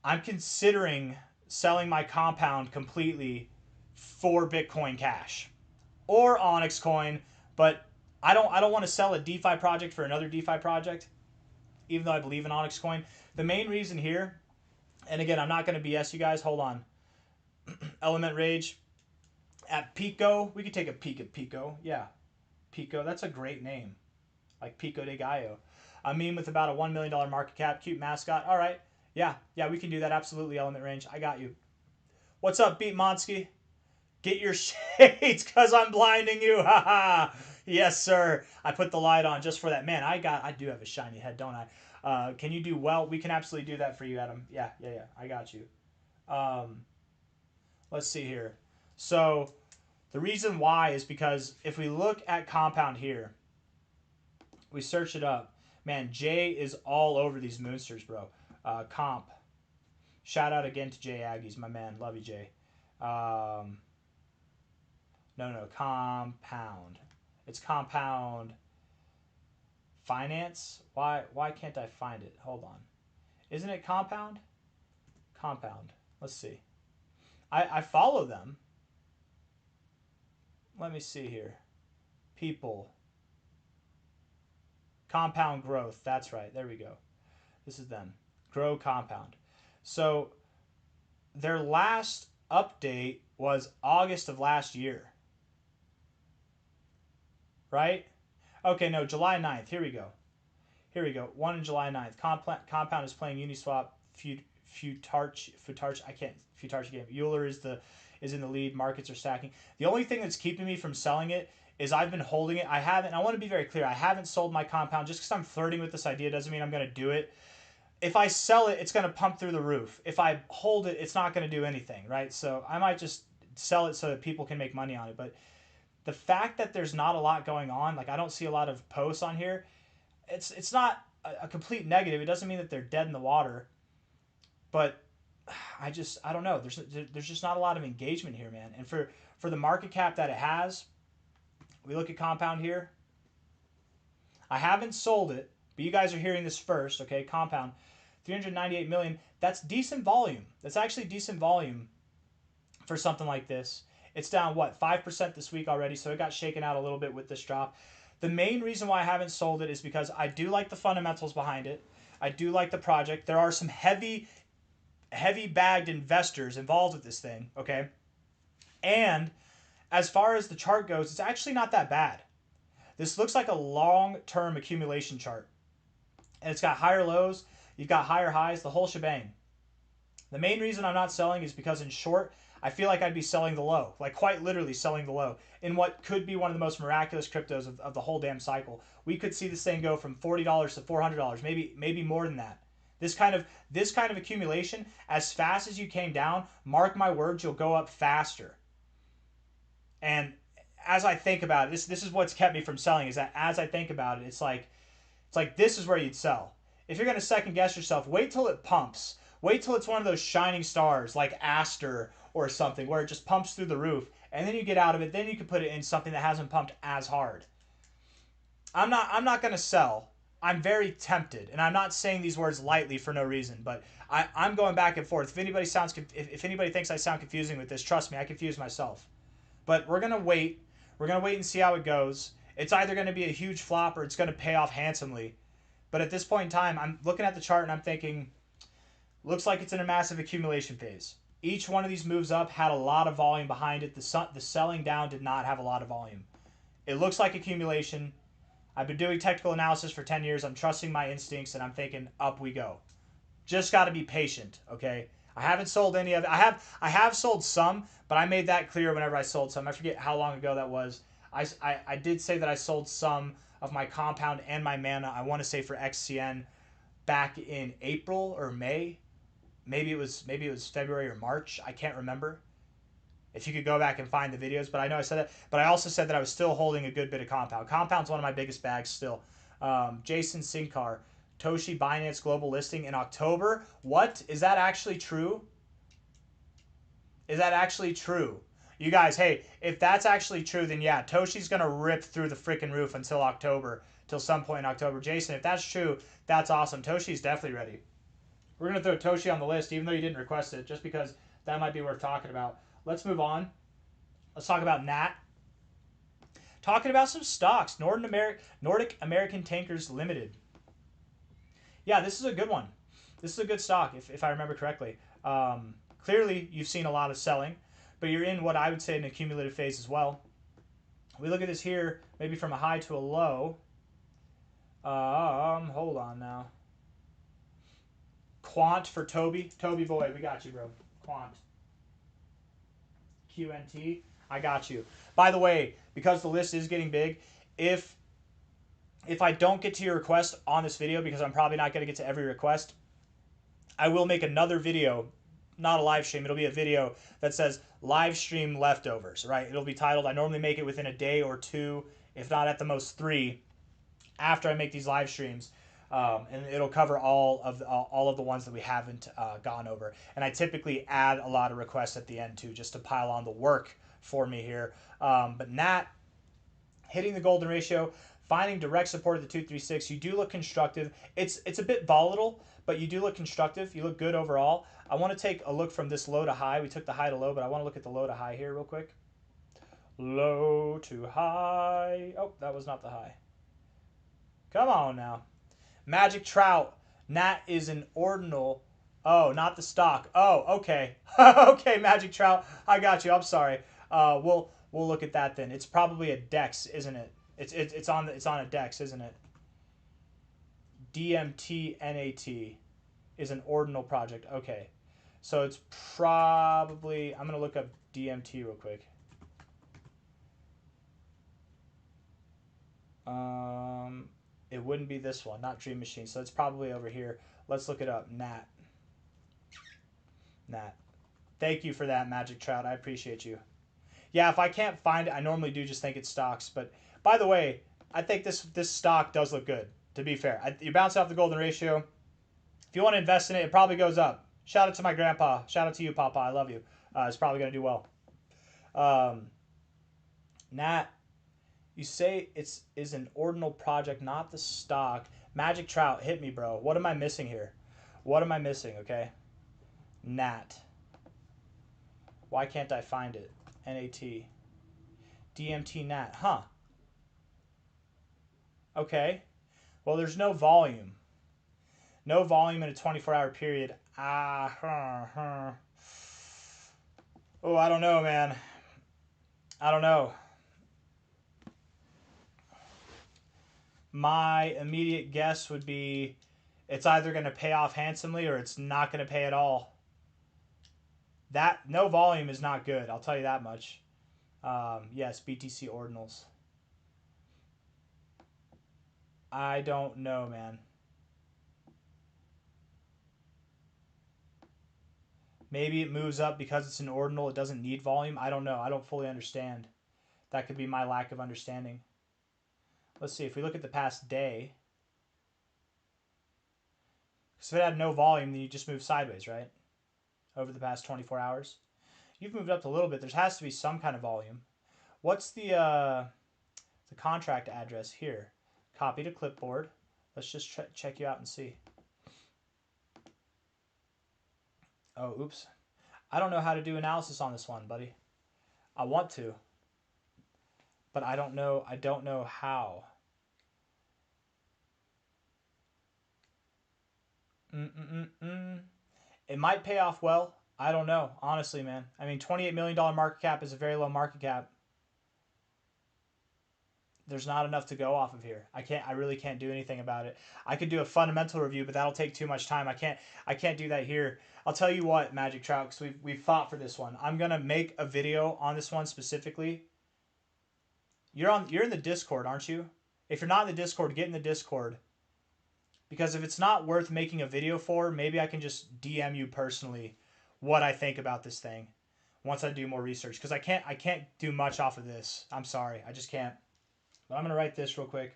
I'm considering selling my Compound completely for Bitcoin Cash or Onyx Coin, but I don't want to sell a DeFi project for another DeFi project, even though I believe in Onyx Coin. The main reason here, and again, I'm not going to BS you guys. Hold on. Element Rage. At Pico. We could take a peek at Pico. Yeah. Pico. That's a great name. Like Pico de Gallo. A meme with about a $1 million market cap. Cute mascot. All right. Yeah, we can do that. Absolutely, Element Range. I got you. What's up, Beat Monsky? Get your shades, because I'm blinding you. Haha. Yes, sir. I put the light on just for that. Man, I do have a shiny head, don't I? Can you do well? We can absolutely do that for you, Adam. Yeah. I got you. Let's see here. So the reason why is because if we look at Compound here, we search it up. Man, Jay is all over these Moonsters, bro. Comp. Shout out again to Jay Aggies, my man. Love you, Jay. No, Compound. It's Compound Finance. Why can't I find it? Hold on. Isn't it Compound? Compound. Let's see. I follow them. Let me see here. People. Compound Growth. That's right. There we go. This is them. Grow Compound. So their last update was August of last year. Right? Okay, no, July 9th. Here we go. Here we go. One in July 9th. Compound is playing Uniswap. Futarch. I can't. Futarch game. Euler is in the lead. Markets are stacking. The only thing that's keeping me from selling it is I've been holding it. I haven't. I want to be very clear. I haven't sold my Compound just because I'm flirting with this idea doesn't mean I'm going to do it. If I sell it, it's going to pump through the roof. If I hold it, it's not going to do anything, right? So I might just sell it so that people can make money on it. But the fact that there's not a lot going on, like I don't see a lot of posts on here, it's not a complete negative. It doesn't mean that they're dead in the water, but I don't know. There's just not a lot of engagement here, man. And for the market cap that it has, we look at Compound here. I haven't sold it, but you guys are hearing this first, okay? Compound, 398 million. That's decent volume. That's actually decent volume for something like this. It's down, what, 5% this week already, so it got shaken out a little bit with this drop. The main reason why I haven't sold it is because I do like the fundamentals behind it. I do like the project. There are some heavy bagged investors involved with this thing, okay? And as far as the chart goes, it's actually not that bad. This looks like a long-term accumulation chart. And it's got higher lows, you've got higher highs, the whole shebang. The main reason I'm not selling is because in short, I feel like I'd be selling the low, like quite literally selling the low in what could be one of the most miraculous cryptos of the whole damn cycle. We could see this thing go from $40 to $400, maybe more than that. This kind of accumulation, as fast as you came down, mark my words, you'll go up faster. And as I think about it, this is what's kept me from selling, is that as I think about it, it's like this is where you'd sell. If you're going to second guess yourself, wait till it pumps. Wait till it's one of those shining stars like Aster or something where it just pumps through the roof, and then you get out of it. Then you can put it in something that hasn't pumped as hard. I'm not going to sell. I'm very tempted, and I'm not saying these words lightly for no reason, but I'm going back and forth. If anybody thinks I sound confusing with this, trust me, I confuse myself. But we're gonna wait. We're gonna wait and see how it goes. It's either going to be a huge flop or it's going to pay off handsomely. But at this point in time, I'm looking at the chart and I'm thinking, looks like it's in a massive accumulation phase. Each one of these moves up had a lot of volume behind it. The selling down did not have a lot of volume. It looks like accumulation. I've been doing technical analysis for 10 years. I'm trusting my instincts and I'm thinking up we go. Just got to be patient, okay? I haven't sold any of it. I have sold some, but I made that clear whenever I sold some. I forget how long ago that was. I did say that I sold some of my Compound and my Mana, I want to say for XCN, back in April or May. Maybe it was February or March. I can't remember. If you could go back and find the videos, but I know I said that. But I also said that I was still holding a good bit of Compound. Compound's one of my biggest bags still. Jason Sinkar, Toshi Binance global listing in October. What? Is that actually true? Is that actually true? You guys, hey, if that's actually true, then yeah, Toshi's going to rip through the freaking roof until October, till some point in October. Jason, if that's true, that's awesome. Toshi's definitely ready. We're going to throw Toshi on the list, even though you didn't request it, just because that might be worth talking about. Let's move on. Let's talk about Nat. Talking about some stocks. Nordic American Tankers Limited. Yeah, this is a good one. This is a good stock, if I remember correctly. Clearly, you've seen a lot of selling, but you're in what I would say an accumulative phase as well. We look at this here, maybe from a high to a low. Hold on now. Quant for Toby. Toby boy, we got you, bro. Quant. QNT. I got you. By the way, because the list is getting big, if I don't get to your request on this video, because I'm probably not going to get to every request, I will make another video, not a live stream. It'll be a video that says live stream leftovers, right? It'll be titled, I normally make it within a day or two, if not at the most 3, after I make these live streams. And it'll cover all of the ones that we haven't gone over. And I typically add a lot of requests at the end too, just to pile on the work for me here. But Nat, hitting the golden ratio, finding direct support at the 236. You do look constructive. It's a bit volatile, but you do look constructive. You look good overall. I want to take a look from this low to high. We took the high to low, but I want to look at the low to high here real quick. Low to high. Oh, that was not the high. Come on now. Magic Trout. Nat is an ordinal. Oh, not the stock. Oh, okay. Okay, Magic Trout. I got you. I'm sorry. We'll look at that then. It's probably a Dex, isn't it? It's on a Dex, isn't it? DMT is an ordinal project. Okay. So it's probably, I'm going to look up DMT real quick. It wouldn't be this one, not Dream Machine. So it's probably over here. Let's look it up. Nat. Thank you for that, Magic Trout. I appreciate you. Yeah, if I can't find it, I normally do just think it stocks. But by the way, I think this stock does look good. To be fair, you bounce off the golden ratio. If you want to invest in it, it probably goes up. Shout out to my grandpa. Shout out to you, Papa. I love you. It's probably going to do well. Nat, you say is an ordinal project, not the stock. Magic Trout, hit me, bro. What am I missing here? What am I missing, okay? Nat. Why can't I find it? NAT. DMT Nat. Huh. Okay. Well, there's no volume. No volume in a 24-hour period. Oh, I don't know, man. I don't know. My immediate guess would be it's either going to pay off handsomely or it's not going to pay at all. That no volume is not good. I'll tell you that much. Yes, BTC ordinals. I don't know, man. Maybe it moves up because it's an ordinal. It doesn't need volume. I don't know. I don't fully understand. That could be my lack of understanding. Let's see. If we look at the past day. Because if it had no volume, then you just move sideways, right? Over the past 24 hours. You've moved up a little bit. There has to be some kind of volume. What's the contract address here? Copy to clipboard. Let's just check you out and see. Oh, oops. I don't know how to do analysis on this one, buddy. I want to, but I don't know how. It might pay off well. I don't know, honestly, man. I mean, $28 million market cap is a very low market cap. There's not enough to go off of here. I really can't do anything about it. I could do a fundamental review, but that'll take too much time. I can't do that here. I'll tell you what, Magic Trout, because we've fought for this one. I'm gonna make a video on this one specifically. You're in the Discord, aren't you? If you're not in the Discord, get in the Discord. Because if it's not worth making a video for, maybe I can just DM you personally what I think about this thing once I do more research. Because I can't do much off of this. I'm sorry, I just can't. But I'm gonna write this real quick.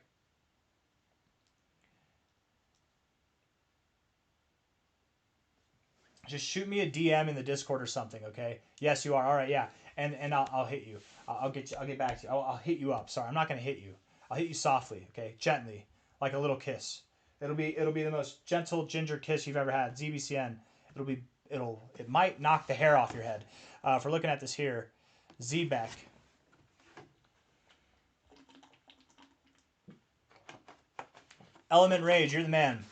Just shoot me a DM in the Discord or something, okay? Yes, you are. All right, yeah. And I'll hit you. I'll get back to you. I'll hit you up. Sorry, I'm not gonna hit you. I'll hit you softly, okay? Gently, like a little kiss. It'll be the most gentle ginger kiss you've ever had. ZBCN. It might knock the hair off your head. If we're looking at this here, Zebec. Element Rage, you're the man.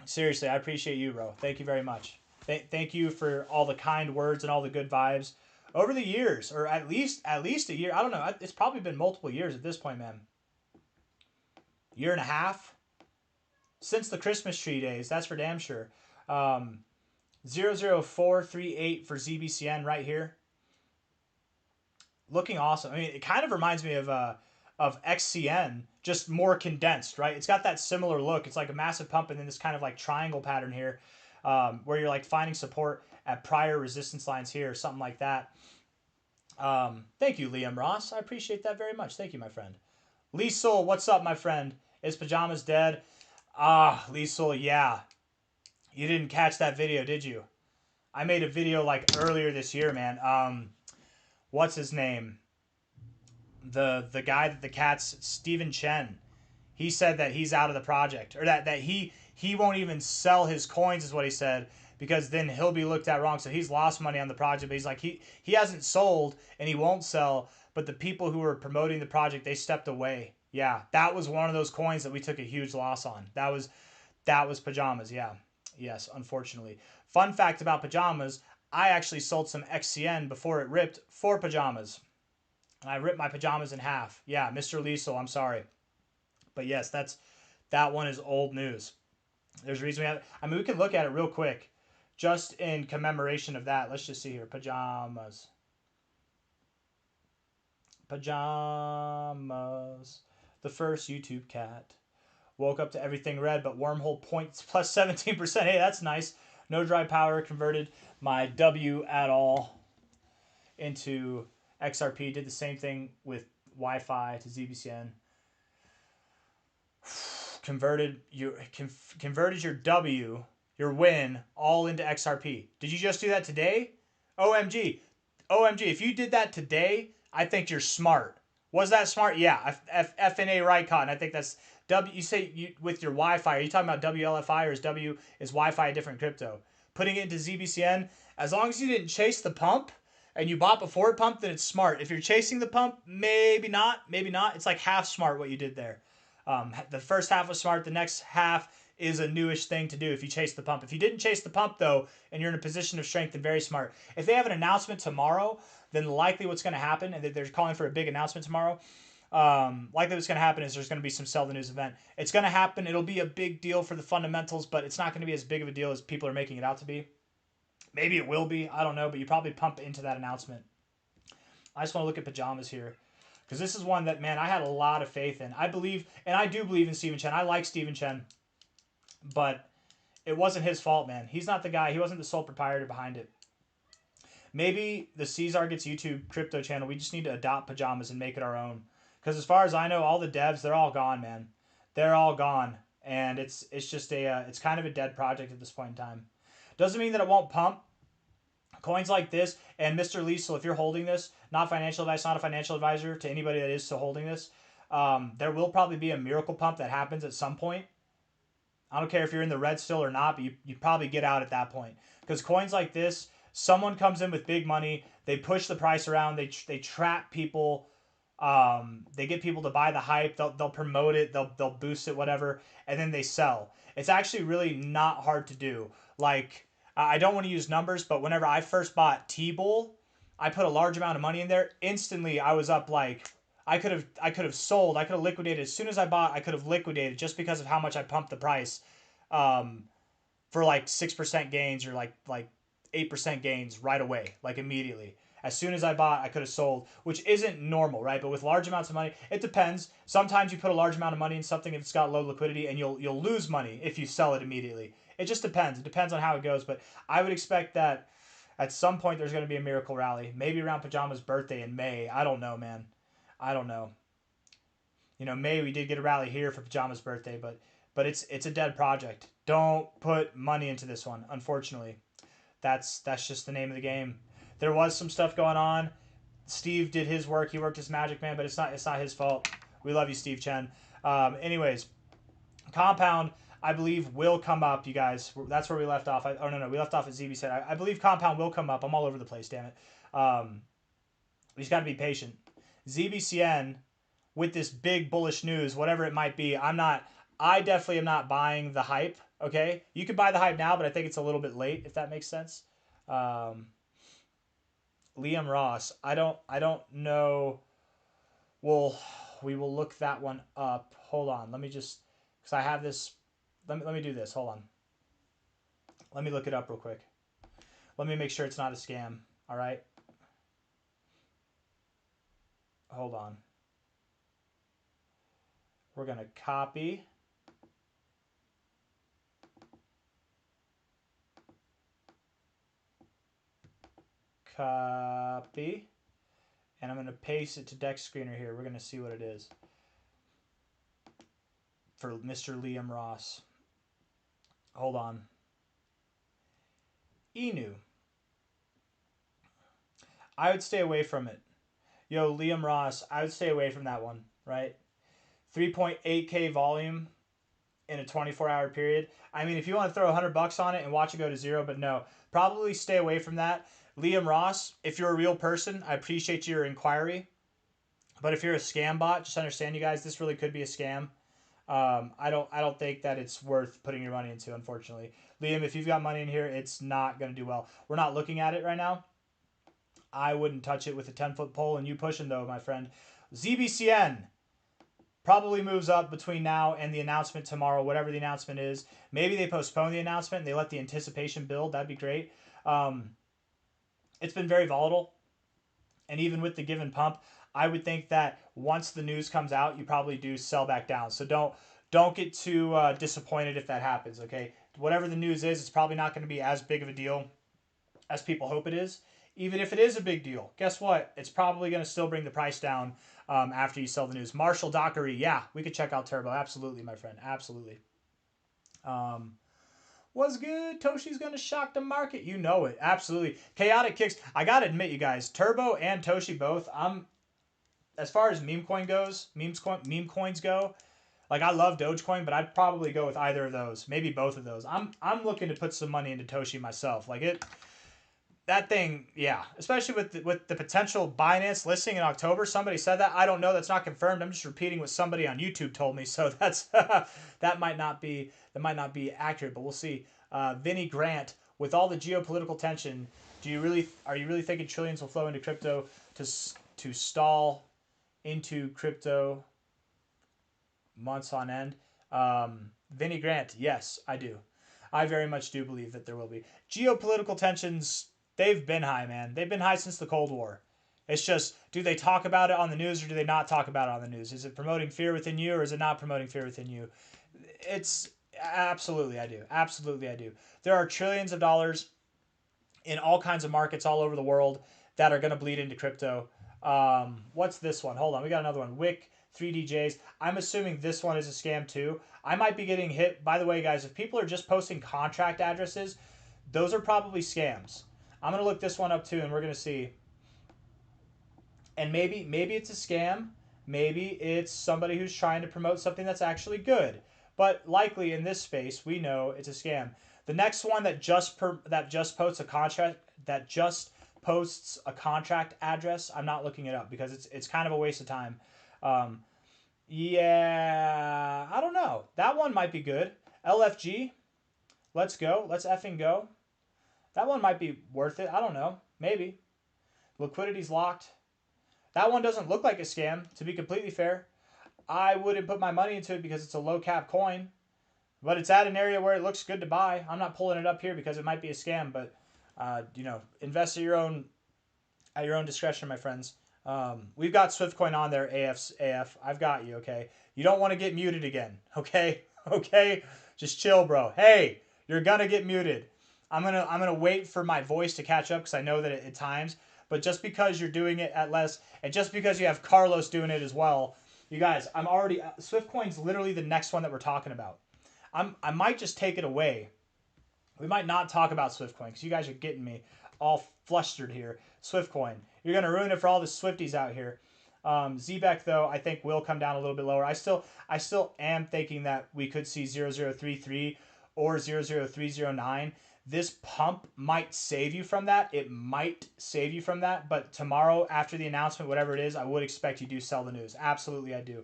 Seriously, I appreciate you, bro. Thank you very much. Thank you for all the kind words and all the good vibes over the years, or at least a year. I don't know. It's probably been multiple years at this point, man. Year and a half since the Christmas tree days. That's for damn sure. 00438 for ZBCN right here. Looking awesome. I mean, it kind of reminds me of XCN, just more condensed, right? It's got that similar look. It's like a massive pump and then this kind of like triangle pattern here, where you're like finding support at prior resistance lines here, or something like that. Thank you, Liam Ross. I appreciate that very much. Thank you, my friend. Lee Soul, what's up, my friend? Is Pajamas dead? Lee Soul, yeah. You didn't catch that video, did you? I made a video like earlier this year, man. What's his name? The guy that the cats, Steven Chen, he said that he's out of the project, or that he won't even sell his coins, is what he said, because then he'll be looked at wrong. So he's lost money on the project, but he's like he hasn't sold and he won't sell, but the people who were promoting the project, they stepped away. Yeah, that was one of those coins that we took a huge loss on. That was pajamas, yeah. Yes, unfortunately. Fun fact about pajamas, I actually sold some XCN before it ripped for pajamas. And I ripped my pajamas in half. Yeah, Mr. Liesel, I'm sorry. But yes, that one is old news. There's a reason we have. I mean, we can look at it real quick, just in commemoration of that. Let's just see here. Pajamas. Pajamas. The first YouTube cat. Woke up to everything red, but wormhole points plus 17%. Hey, that's nice. No dry power. Converted my W at all into XRP. Did the same thing with Wi-Fi to ZBCN. Converted your W, your win, all into XRP. Did you just do that today? OMG. OMG. If you did that today, I think you're smart. Was that smart? Yeah. FNA Rycon. I think that's W. You say you with your Wi-Fi. Are you talking about WLFI or is Wi-Fi a different crypto? Putting it into ZBCN, as long as you didn't chase the pump and you bought before it pumped, then it's smart. If you're chasing the pump, maybe not. Maybe not. It's like half smart what you did there. The first half was smart. The next half is a newish thing to do if you chase the pump. If you didn't chase the pump, though, and you're in a position of strength, then very smart. If they have an announcement tomorrow, then likely what's going to happen, and they're calling for a big announcement tomorrow, likely what's going to happen is there's going to be some sell the news event. It's going to happen. It'll be a big deal for the fundamentals, but it's not going to be as big of a deal as people are making it out to be. Maybe it will be. I don't know, but you probably pump into that announcement. I just want to look at pajamas here. Because this is one that, man, I had a lot of faith in. I believe, and I do believe in Steven Chen. I like Steven Chen. But it wasn't his fault, man. He's not the guy. He wasn't the sole proprietor behind it. Maybe the C-Zar Gets YouTube crypto channel, we just need to adopt pajamas and make it our own. Because as far as I know, all the devs, they're all gone, man. They're all gone. And it's just it's kind of a dead project at this point in time. Doesn't mean that it won't pump. Coins like this, and Mr. Liesel, if you're holding this, not financial advice, not a financial advisor to anybody that is still holding this, there will probably be a miracle pump that happens at some point. I don't care if you're in the red still or not, but you probably get out at that point. Because coins like this, someone comes in with big money, they push the price around, they trap people, they get people to buy the hype, they'll promote it, they'll boost it, whatever, and then they sell. It's actually really not hard to do. Like, I don't want to use numbers, but whenever I first bought T-Bull, I put a large amount of money in there. Instantly, I was up like I could have sold, I could have liquidated as soon as I bought. I could have liquidated just because of how much I pumped the price, for like 6% gains or like 8% gains right away, like immediately. As soon as I bought, I could have sold, which isn't normal, right? But with large amounts of money, it depends. Sometimes you put a large amount of money in something if it's got low liquidity, and you'll lose money if you sell it immediately. It just depends. It depends on how it goes. But I would expect that at some point there's going to be a miracle rally. Maybe around Pajama's birthday in May. I don't know, man. I don't know. You know, May we did get a rally here for Pajama's birthday, but it's a dead project. Don't put money into this one, unfortunately. That's just the name of the game. There was some stuff going on. Steve did his work. He worked his magic, man, but it's not his fault. We love you, Steve Chen. Anyways, Compound, I believe, will come up, you guys. That's where we left off. No, we left off at ZB said. I believe Compound will come up. I'm all over the place, damn it. We just got to be patient. ZBCN, with this big bullish news, whatever it might be, I definitely am not buying the hype, okay? You could buy the hype now, but I think it's a little bit late, if that makes sense. Liam Ross, I don't know. Well, we will look that one up. Hold on. Let me just, because I have this. Let me do this. Hold on. Let me look it up real quick. Let me make sure it's not a scam. All right. Hold on. We're going to copy. Copy. And I'm going to paste it to Dex Screener here. We're going to see what it is. For Mr. Liam Ross. Hold on. Inu. I would stay away from it. Yo, Liam Ross, I would stay away from that one, right? 3.8K volume in a 24-hour period. I mean, if you want to throw $100 on it and watch it go to zero, but no, probably stay away from that. Liam Ross, if you're a real person, I appreciate your inquiry. But if you're a scam bot, just understand, you guys, this really could be a scam. I don't think that it's worth putting your money into, unfortunately. Liam, if you've got money in here, it's not going to do well. We're not looking at it right now. I wouldn't touch it with a 10-foot pole, and you pushing though, my friend. ZBCN probably moves up between now and the announcement tomorrow, whatever the announcement is. Maybe they postpone the announcement and they let the anticipation build. That'd be great. It's been very volatile, and even with the give and pump, I would think that once the news comes out, you probably do sell back down. So don't get too disappointed if that happens. Okay, whatever the news is, it's probably not going to be as big of a deal as people hope it is. Even if it is a big deal, guess what? It's probably going to still bring the price down after you sell the news. Marshall Dockery, yeah, we could check out Turbo. Absolutely, my friend. Absolutely. What's good? Toshi's going to shock the market. You know it. Absolutely. Chaotic Kicks. I got to admit, you guys, Turbo and Toshi both, as far as meme coins go, like I love Dogecoin, but I'd probably go with either of those. Maybe both of those. I'm looking to put some money into Toshi myself. Like that thing, yeah. Especially with the potential Binance listing in October. Somebody said that. I don't know. That's not confirmed. I'm just repeating what somebody on YouTube told me. So that's that might not be accurate, but we'll see. Vinny Grant, with all the geopolitical tension, are you really thinking trillions will flow into crypto to stall into crypto months on end? Vinny Grant, yes, I do. I very much do believe that there will be geopolitical tensions. They've been high, man. They've been high since the Cold War. It's just, do they talk about it on the news or do they not talk about it on the news? Is it promoting fear within you or is it not promoting fear within you? It's absolutely, I do. Absolutely, I do. There are trillions of dollars in all kinds of markets all over the world that are going to bleed into crypto. What's this one? Hold on. We got another one. Wick 3DJs. I'm assuming this one is a scam too. I might be getting hit. By the way, guys, if people are just posting contract addresses, those are probably scams. I'm going to look this one up too, and we're going to see. And maybe it's a scam. Maybe it's somebody who's trying to promote something that's actually good. But likely in this space, we know it's a scam. The next one that just posts a contract address, I'm not looking it up because it's kind of a waste of time. Yeah, I don't know. That one might be good. LFG, let's go. Let's effing go. That one might be worth it. I don't know. Maybe. Liquidity's locked. That one doesn't look like a scam, to be completely fair. I wouldn't put my money into it because it's a low cap coin. But it's at an area where it looks good to buy. I'm not pulling it up here because it might be a scam, but invest at your own discretion, my friends. We've got SwiftCoin on there, AF. I've got you, okay? You don't want to get muted again, okay? Okay? Just chill, bro. Hey, you're gonna get muted. I'm gonna wait for my voice to catch up because I know that at times. But just because you're doing it at less, and just because you have Carlos doing it as well, you guys, I'm already SwiftCoin's literally the next one that we're talking about. I might just take it away. We might not talk about SwiftCoin because you guys are getting me all flustered here. SwiftCoin, you're gonna ruin it for all the Swifties out here. Zebec though, I think will come down a little bit lower. I still am thinking that we could see 0033 or 00309. This pump might save you from that. It might save you from that. But tomorrow, after the announcement, whatever it is, I would expect you do sell the news. Absolutely, I do.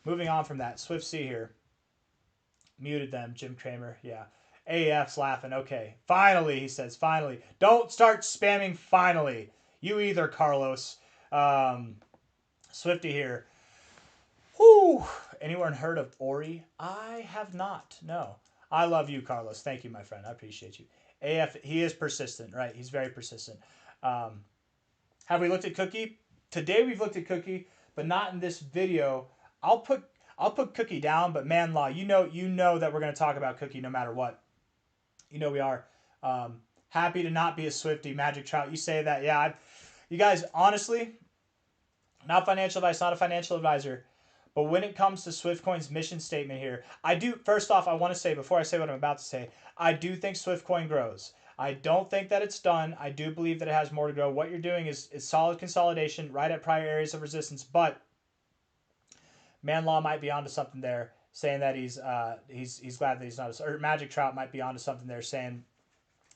Moving on from that, Swift C here. Muted them, Jim Cramer. Yeah. AF's laughing. Okay. Finally, he says. Finally. Don't start spamming finally. You either, Carlos. Swifty here. Whew. Anyone heard of Ori? I have not. No. I love you, Carlos. Thank you, my friend. I appreciate you. AF, he is persistent, right? He's very persistent. Have we looked at Cookie? Today we've looked at Cookie, but not in this video. I'll put Cookie down, but man law, you know that we're going to talk about Cookie no matter what. You know we are. Happy to not be a Swiftie. Magic Trout, you say that. Yeah, you guys, honestly, not financial advice, not a financial advisor. But when it comes to SwiftCoin's mission statement here, first off, I want to say, before I say what I'm about to say, I do think SwiftCoin grows. I don't think that it's done. I do believe that it has more to grow. What you're doing is solid consolidation right at prior areas of resistance, but Manlaw might be onto something there, saying that he's glad that he's not or Magic Trout might be onto something there, saying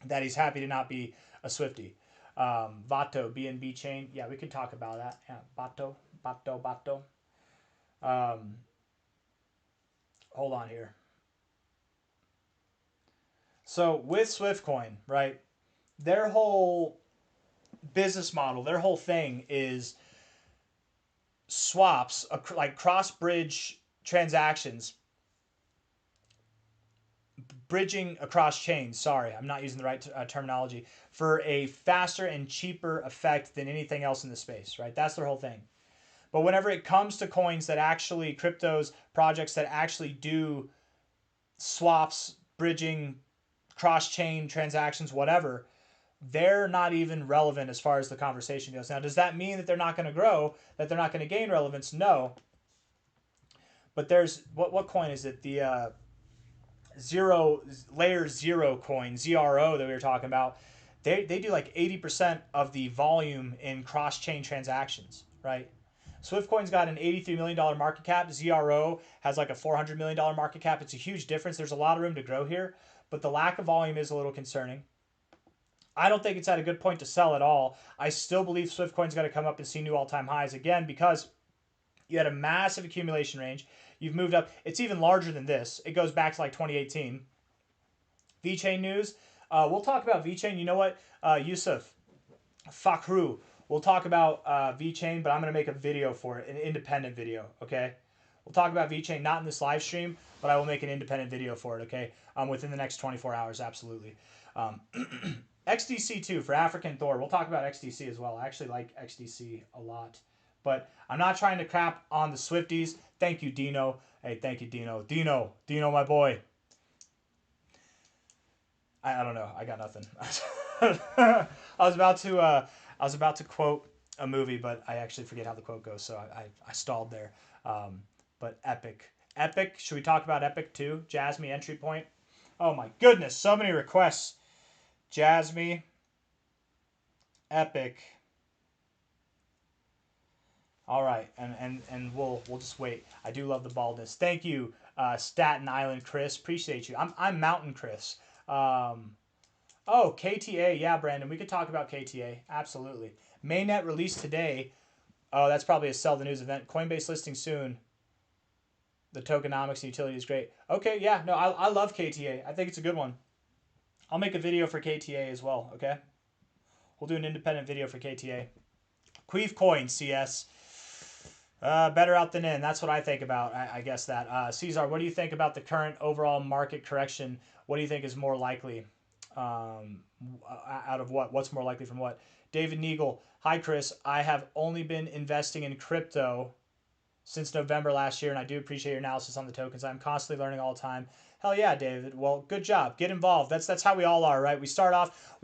that he's happy to not be a Swiftie. Vato, BNB chain. Yeah, we can talk about that. Yeah, Vato. hold on here. So with Swiftcoin, right? Their whole business model, their whole thing is swaps, like cross bridge transactions, bridging across chains. Sorry, I'm not using the right terminology, for a faster and cheaper effect than anything else in the space, right? That's their whole thing. But whenever it comes to coins that actually, cryptos, projects that actually do swaps, bridging, cross chain transactions, whatever, they're not even relevant as far as the conversation goes. Now, does that mean that they're not going to grow, that they're not going to gain relevance? No. But there's, what coin is it? The layer zero coin, ZRO, that we were talking about. They do like 80% of the volume in cross chain transactions, right? Swiftcoin's got an $83 million market cap. ZRO has like a $400 million market cap. It's a huge difference. There's a lot of room to grow here, but the lack of volume is a little concerning. I don't think it's at a good point to sell at all. I still believe Swiftcoin's got to come up and see new all-time highs again, because you had a massive accumulation range. You've moved up. It's even larger than this. It goes back to like 2018. VeChain news. We'll talk about VeChain. You know what? Yusuf Fakhru. We'll talk about VeChain, but I'm going to make a video for it, an independent video, okay? We'll talk about VeChain, not in this live stream, but I will make an independent video for it, okay? Within the next 24 hours, absolutely. XDC2 for African Thor. We'll talk about XDC as well. I actually like XDC a lot. But I'm not trying to crap on the Swifties. Thank you, Dino. Hey, thank you, Dino. Dino, my boy. I don't know. I got nothing. I was about to quote a movie, but I actually forget how the quote goes, so I stalled there. But Epic. Epic. Should we talk about Epic too? Jasmine entry point. Oh my goodness, so many requests. Jasmine. Epic. All right, and we'll just wait. I do love the baldness. Thank you, Staten Island Chris. Appreciate you. I'm Mountain Chris. Oh, KTA. Yeah, Brandon, we could talk about KTA. Absolutely. Mainnet released today. Oh, that's probably a sell the news event. Coinbase listing soon. The tokenomics and utility is great. Okay, yeah, no, I love KTA. I think it's a good one. I'll make a video for KTA as well, okay? We'll do an independent video for KTA. Queef Coin, CS. Better out than in. That's what I think about. I guess that. C-Zar, what do you think about the current overall market correction? What do you think is more likely? Out of what? What's more likely from what? David Neagle. Hi, Chris. I have only been investing in crypto since November last year, and I do appreciate your analysis on the tokens. I'm constantly learning all the time. Hell yeah, David. Well, good job. Get involved. That's how we all are, right? We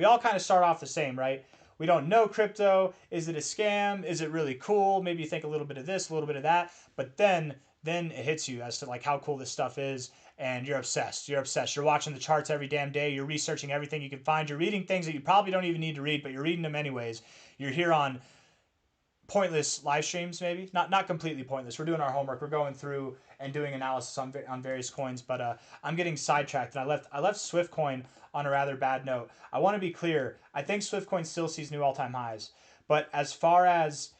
all kind of start off the same, right? We don't know crypto. Is it a scam? Is it really cool? Maybe you think a little bit of this, a little bit of that, but then it hits you as to like how cool this stuff is, and you're obsessed. You're obsessed. You're watching the charts every damn day. You're researching everything you can find. You're reading things that you probably don't even need to read, but you're reading them anyways. You're here on pointless live streams, maybe not completely pointless. We're doing our homework. We're going through and doing analysis on various coins, but I'm getting sidetracked, and I left Swiftcoin on a rather bad note. I want to be clear. I think Swiftcoin still sees new all-time highs, but as far as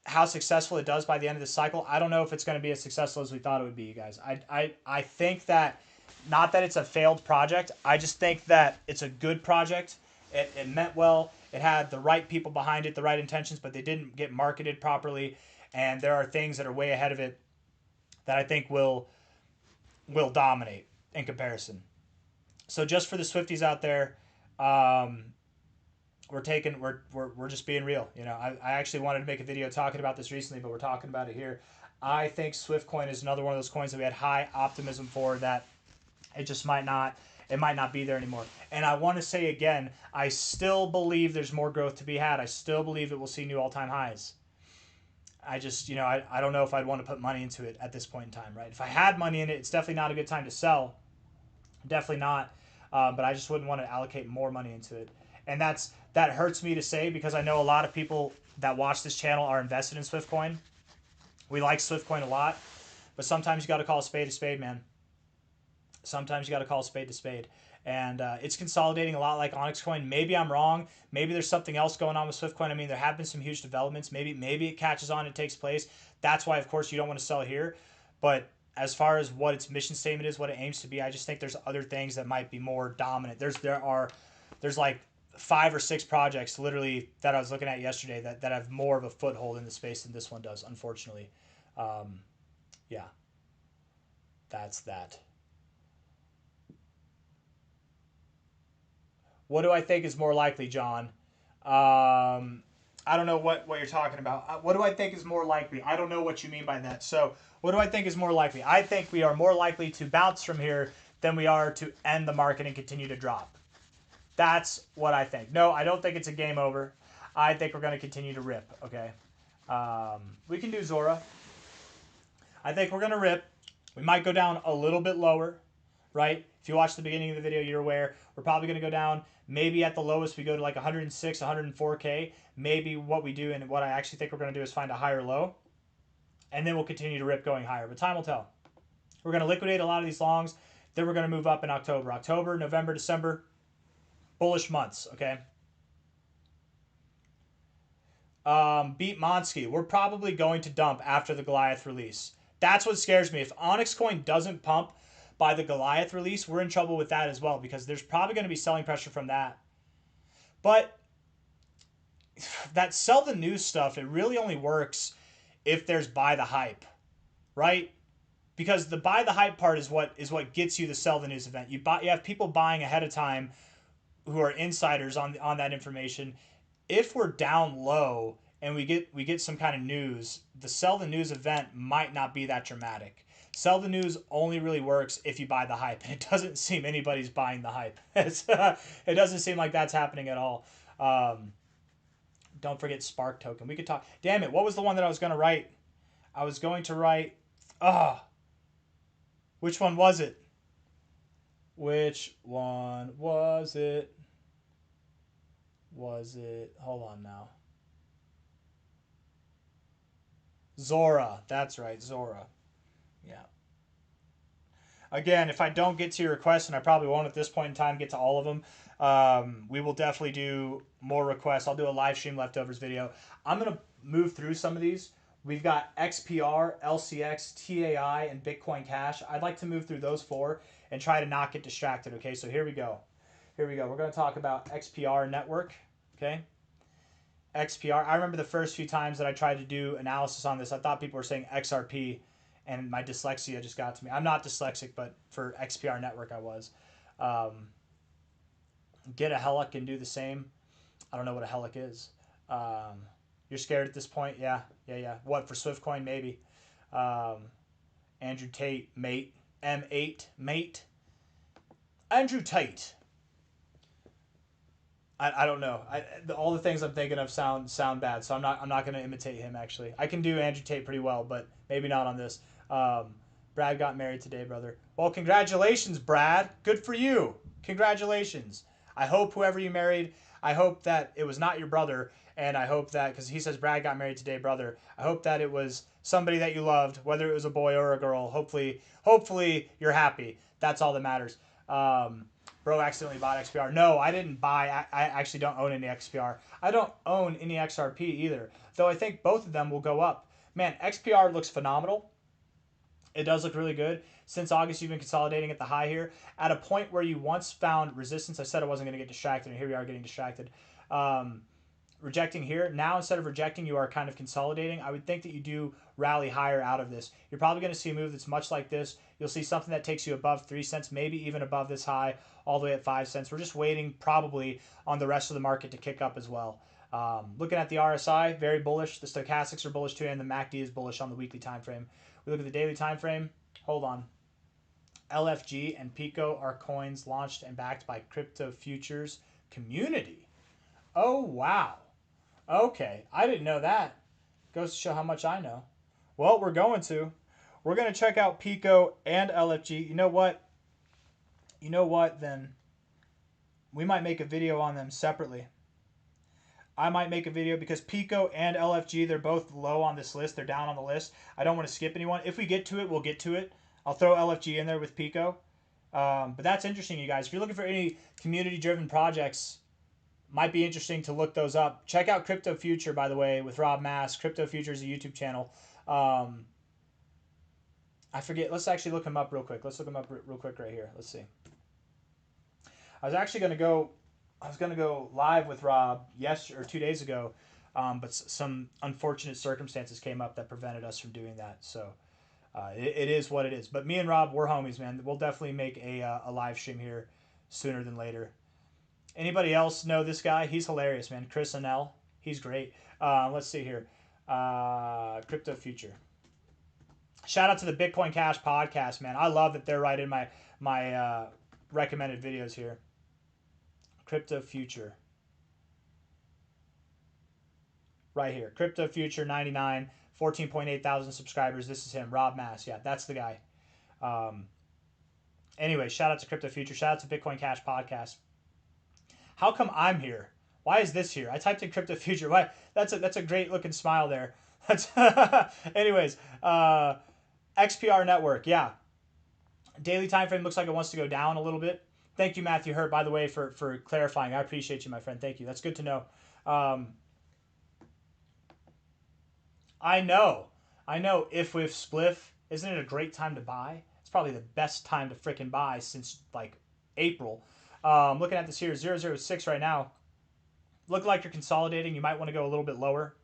how successful it does by the end of the cycle, I don't know if it's going to be as successful as we thought it would be, you guys. I think that, not that it's a failed project, I just think that it's a good project. It meant well. It had the right people behind it, the right intentions, but they didn't get marketed properly. And there are things that are way ahead of it that I think will dominate in comparison. So just for the Swifties out there, we're just being real. You know, I actually wanted to make a video talking about this recently, but we're talking about it here. I think Swiftcoin is another one of those coins that we had high optimism for, that it just might not be there anymore. And I want to say again, I still believe there's more growth to be had. I still believe it will see new all-time highs. I just, I don't know if I'd want to put money into it at this point in time, right? If I had money in it, it's definitely not a good time to sell. Definitely not. But I just wouldn't want to allocate more money into it. And that hurts me to say, because I know a lot of people that watch this channel are invested in Swiftcoin. We like Swiftcoin a lot, but sometimes you got to call a spade, man. Sometimes you got to call a spade. And it's consolidating a lot like Onyx Coin. Maybe I'm wrong. Maybe there's something else going on with Swiftcoin. I mean, there have been some huge developments. Maybe it catches on, it takes place. That's why, of course, you don't want to sell here. But as far as what its mission statement is, what it aims to be, I just think there's other things that might be more dominant. There's like 5 or 6 projects literally that I was looking at yesterday that have more of a foothold in the space than this one does, unfortunately. Yeah, that's that. What do I think is more likely, John? I don't know what you're talking about. What do I think is more likely? I don't know what you mean by that. So, what do I think is more likely? I think we are more likely to bounce from here than we are to end the market and continue to drop. That's what I think. No, I don't think it's a game over. I think we're going to continue to rip, okay? We can do Zora. I think we're going to rip. We might go down a little bit lower, right? If you watch the beginning of the video, you're aware. We're probably going to go down. Maybe at the lowest, we go to like 106, 104K. Maybe what we do and what I actually think we're going to do is find a higher low. And then we'll continue to rip going higher. But time will tell. We're going to liquidate a lot of these longs. Then we're going to move up in October. October, November, December. Bullish months, okay? Beat Monsky. We're probably going to dump after the Goliath release. That's what scares me. If Onyx Coin doesn't pump by the Goliath release, we're in trouble with that as well because there's probably going to be selling pressure from that. But that sell the news stuff, it really only works if there's buy the hype, right? Because the buy the hype part is what gets you the sell the news event. You have people buying ahead of time who are insiders on that information. If we're down low and we get some kind of news, the sell the news event might not be that dramatic. Sell the news only really works if you buy the hype, and it doesn't seem anybody's buying the hype. It doesn't seem like that's happening at all. Don't forget Spark token. We could talk. Damn it! What was the one that I was going to write? I was going to write. Which one was it? Which one was it? Hold on now. Zora. That's right, Zora. Yeah. Again, if I don't get to your request, and I probably won't at this point in time get to all of them, we will definitely do more requests. I'll do a live stream leftovers video. I'm going to move through some of these. We've got XPR, LCX, TAI, and Bitcoin Cash. I'd like to move through those 4 and try to not get distracted, okay? So here we go. We're going to talk about XPR network, okay? XPR. I remember the first few times that I tried to do analysis on this, I thought people were saying XRP, and my dyslexia just got to me. I'm not dyslexic, but for XPR network I was. Get a Helic and do the same. I don't know what a Helic is. You're scared at this point? Yeah. What, for Swiftcoin? Maybe. Andrew Tate, mate. M8, mate. Andrew Tate. I don't know. All the things I'm thinking of sound bad, so I'm not going to imitate him. Actually, I can do Andrew Tate pretty well, but maybe not on this. Brad got married today, brother. Well, congratulations, Brad. Good for you. Congratulations. I hope whoever you married, I hope that it was not your brother, and I hope that because he says Brad got married today, brother. I hope that it was somebody that you loved, whether it was a boy or a girl. Hopefully you're happy. That's all that matters. Bro accidentally bought XPR. No, I didn't buy. I actually don't own any XPR. I don't own any XRP either, though I think both of them will go up. Man, XPR looks phenomenal. It does look really good. Since August, you've been consolidating at the high here. At a point where you once found resistance, I said I wasn't going to get distracted, and here we are getting distracted. Rejecting here. Now, instead of rejecting, you are kind of consolidating. I would think that you do rally higher out of this. You're probably going to see a move that's much like this. You'll see something that takes you above 3 cents, maybe even above this high, all the way at 5 cents. We're just waiting probably on the rest of the market to kick up as well. Looking at the RSI, very bullish. The stochastics are bullish too, and the MACD is bullish on the weekly time frame. We look at the daily time frame. Hold on. LFG and Pico are coins launched and backed by crypto futures community. Oh, wow. Okay, I didn't know that. Goes to show how much I know. Well, we're going to check out Pico and LFG. You know what? Then we might make a video on them separately. I might make a video because Pico and LFG, they're both low on this list. They're down on the list. I don't want to skip anyone. If we get to it, we'll get to it. I'll throw LFG in there with Pico. But that's interesting, you guys. If you're looking for any community-driven projects, might be interesting to look those up. Check out Crypto Future, by the way, with Rob Mass. Crypto Future is a YouTube channel. I forget. Let's actually look him up real quick. Let's look him up real quick right here. Let's see. I was actually gonna go. I was gonna go live with Rob 2 days ago, but some unfortunate circumstances came up that prevented us from doing that. So it is what it is. But me and Rob, we're homies, man. We'll definitely make a live stream here sooner than later. Anybody else know this guy? He's hilarious, man. Chris Anel. He's great. Let's see here. Crypto Future. Shout out to the Bitcoin Cash podcast, man. I love that they're right in my recommended videos here. Crypto Future. Right here. Crypto Future 99, 14.8 thousand subscribers. This is him, Rob Mass. Yeah, that's the guy. Anyway, shout out to Crypto Future. Shout out to Bitcoin Cash podcast. How come I'm here? Why is this here? I typed in Crypto Future. Why? That's a great looking smile there. That's anyways, XPR Network. Yeah. Daily time frame looks like it wants to go down a little bit. Thank you, Matthew Hurt, by the way, for clarifying. I appreciate you, my friend. Thank you. That's good to know. I know. If with Spliff, isn't it a great time to buy? It's probably the best time to freaking buy since like April. Looking at this here, 006 right now. Look like you're consolidating. You might want to go a little bit lower.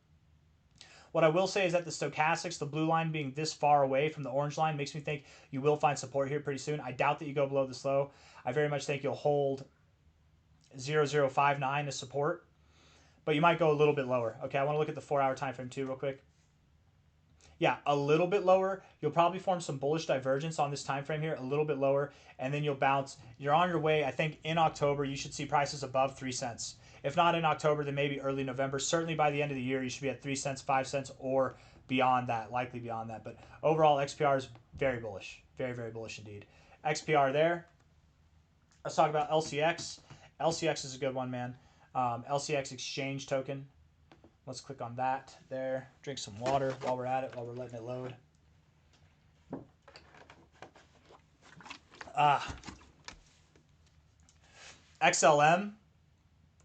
What I will say is that the stochastics, the blue line being this far away from the orange line, makes me think you will find support here pretty soon. I doubt that you go below this low. I very much think you'll hold 0059 as support, but you might go a little bit lower. Okay, I want to look at the 4-hour time frame too real quick. Yeah, a little bit lower. You'll probably form some bullish divergence on this time frame here, a little bit lower, and then you'll bounce. You're on your way. I think in October you should see prices above 3 cents. If not in October, then maybe early November. Certainly by the end of the year, you should be at 3 cents, 5 cents, or beyond that, likely beyond that. But overall, XPR is very bullish. Very, very bullish indeed. XPR there. Let's talk about LCX. LCX is a good one, man. LCX exchange token. Let's click on that there. Drink some water while we're at it, while we're letting it load. XLM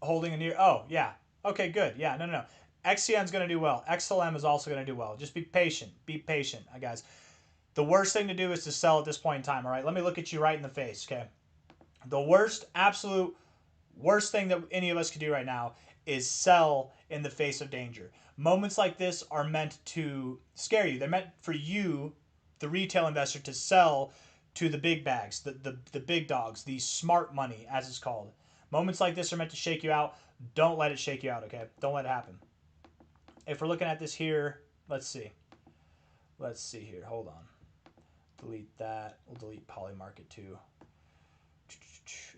holding a near. Oh, yeah. Okay, good. Yeah, no. XCN's going to do well. XLM is also going to do well. Just be patient. Be patient, guys. The worst thing to do is to sell at this point in time, all right? Let me look at you right in the face, okay? The worst, absolute worst thing that any of us could do right now is sell in the face of danger. Moments like this are meant to scare you. They're meant for you, the retail investor, to sell to the big bags, the big dogs, the smart money, as it's called. Moments like this are meant to shake you out. Don't let it shake you out, okay? Don't let it happen. If we're looking at this here, let's see. Let's see here. Hold on. Delete that. We'll delete Polymarket too.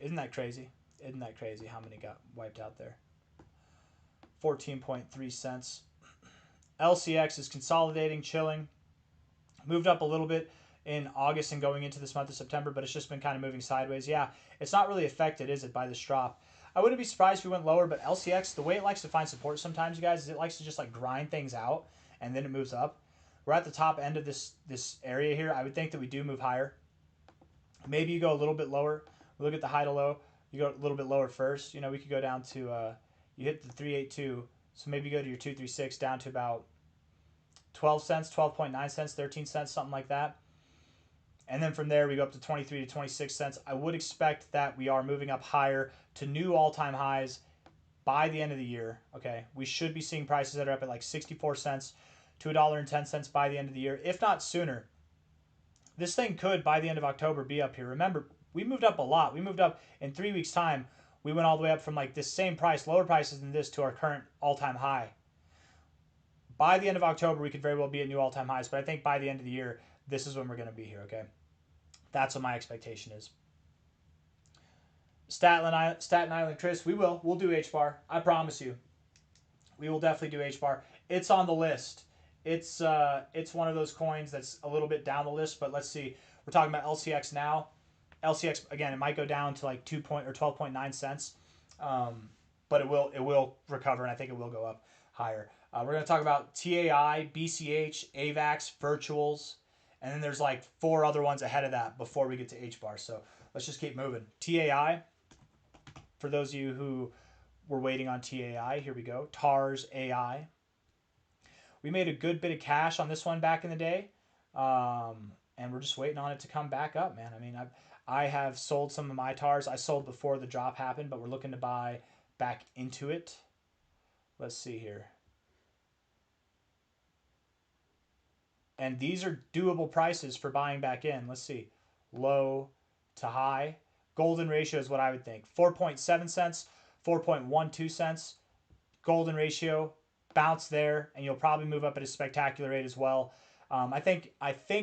Isn't that crazy? Isn't that crazy how many got wiped out there? 14.3 cents. LCX is consolidating, chilling. Moved up a little bit in August and going into this month of September, but it's just been kind of moving sideways. Yeah, it's not really affected, is it, by this drop? I wouldn't be surprised if we went lower, but LCX, the way it likes to find support sometimes, you guys, is it likes to just like grind things out and then it moves up. We're at the top end of this area here. I would think that we do move higher. Maybe you go a little bit lower. We look at the high to low. You go a little bit lower first. You know, we could go down to, you hit the 382. So maybe go to your 236 down to about 12 cents, 12.9 cents, 13 cents, something like that. And then from there, we go up to 23 to 26 cents. I would expect that we are moving up higher to new all-time highs by the end of the year. Okay, we should be seeing prices that are up at like 64 cents to $1.10 by the end of the year, if not sooner. This thing could, by the end of October, be up here. Remember, we moved up a lot. We moved up in 3 weeks' time. We went all the way up from like this same price, lower prices than this, to our current all-time high. By the end of October, we could very well be at new all-time highs, but I think by the end of the year, this is when we're going to be here, okay? That's what my expectation is. Staten Island, Chris, we'll do H-bar. I promise you. We will definitely do H-bar. It's on the list. It's one of those coins that's a little bit down the list, but let's see. We're talking about LCX now. LCX, again, it might go down to like 12.9 cents, but it will recover, and I think it will go up higher. We're going to talk about TAI, BCH, AVAX, Virtuals, and then there's like 4 other ones ahead of that before we get to H-bar. So let's just keep moving. TAI, for those of you who were waiting on TAI, here we go. TARS AI. We made a good bit of cash on this one back in the day. and we're just waiting on it to come back up, man. I mean, I have sold some of my TARs. I sold before the drop happened, but we're looking to buy back into it. Let's see here. And these are doable prices for buying back in. Let's see. Low to high. Golden ratio is what I would think. 4.7 cents, 4.12 cents. Golden ratio, bounce there, and you'll probably move up at a spectacular rate as well. I think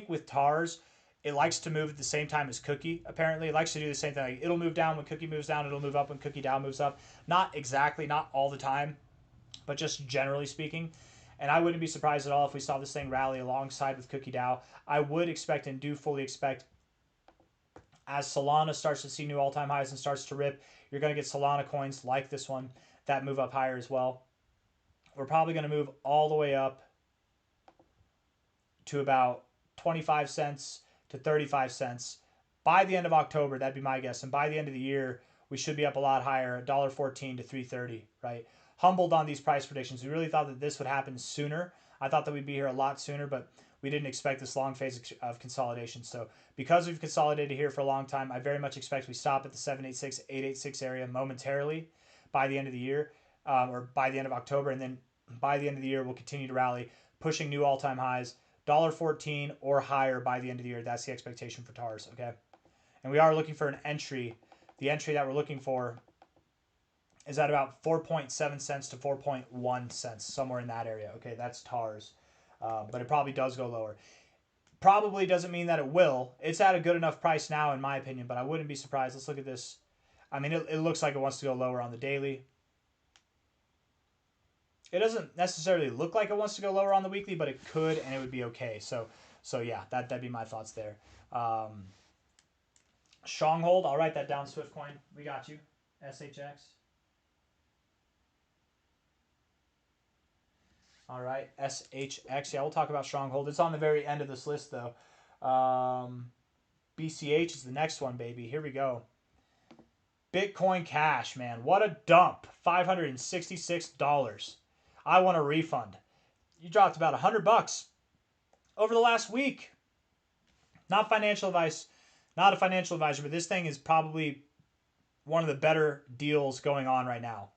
with TARS, it likes to move at the same time as Cookie. Apparently, it likes to do the same thing. Like, it'll move down when Cookie moves down. It'll move up when Cookie down moves up. Not exactly, not all the time, but just generally speaking. And I wouldn't be surprised at all if we saw this thing rally alongside with Cookie Dow. I would expect and do fully expect, as Solana starts to see new all-time highs and starts to rip, you're going to get Solana coins like this one that move up higher as well. We're probably going to move all the way up to about 25 cents to 35 cents by the end of October. That'd be my guess. And by the end of the year, we should be up a lot higher, $1.14 to $3.30, right? Humbled on these price predictions. We really thought that this would happen sooner. I thought that we'd be here a lot sooner, but we didn't expect this long phase of consolidation. So because we've consolidated here for a long time, I very much expect we stop at the 786, 886 area momentarily by the end of the year, or by the end of October. And then by the end of the year, we'll continue to rally, pushing new all-time highs, $1.14 or higher by the end of the year. That's the expectation for TARS, okay? And we are looking for an entry. The entry that we're looking for is at about 4.7 cents to 4.1 cents, somewhere in that area. Okay, that's TARS. But it probably does go lower. Probably doesn't mean that it will. It's at a good enough price now, in my opinion, but I wouldn't be surprised. Let's look at this. I mean, it looks like it wants to go lower on the daily. It doesn't necessarily look like it wants to go lower on the weekly, but it could, and it would be okay. So yeah, that'd be my thoughts there. Stronghold, I'll write that down, Swiftcoin. We got you. SHX. All right, SHX. Yeah, we'll talk about Stronghold. It's on the very end of this list, though. BCH is the next one, baby. Here we go. Bitcoin Cash, man. What a dump. $566. I want a refund. You dropped about $100 over the last week. Not financial advice. Not a financial advisor, but this thing is probably one of the better deals going on right now.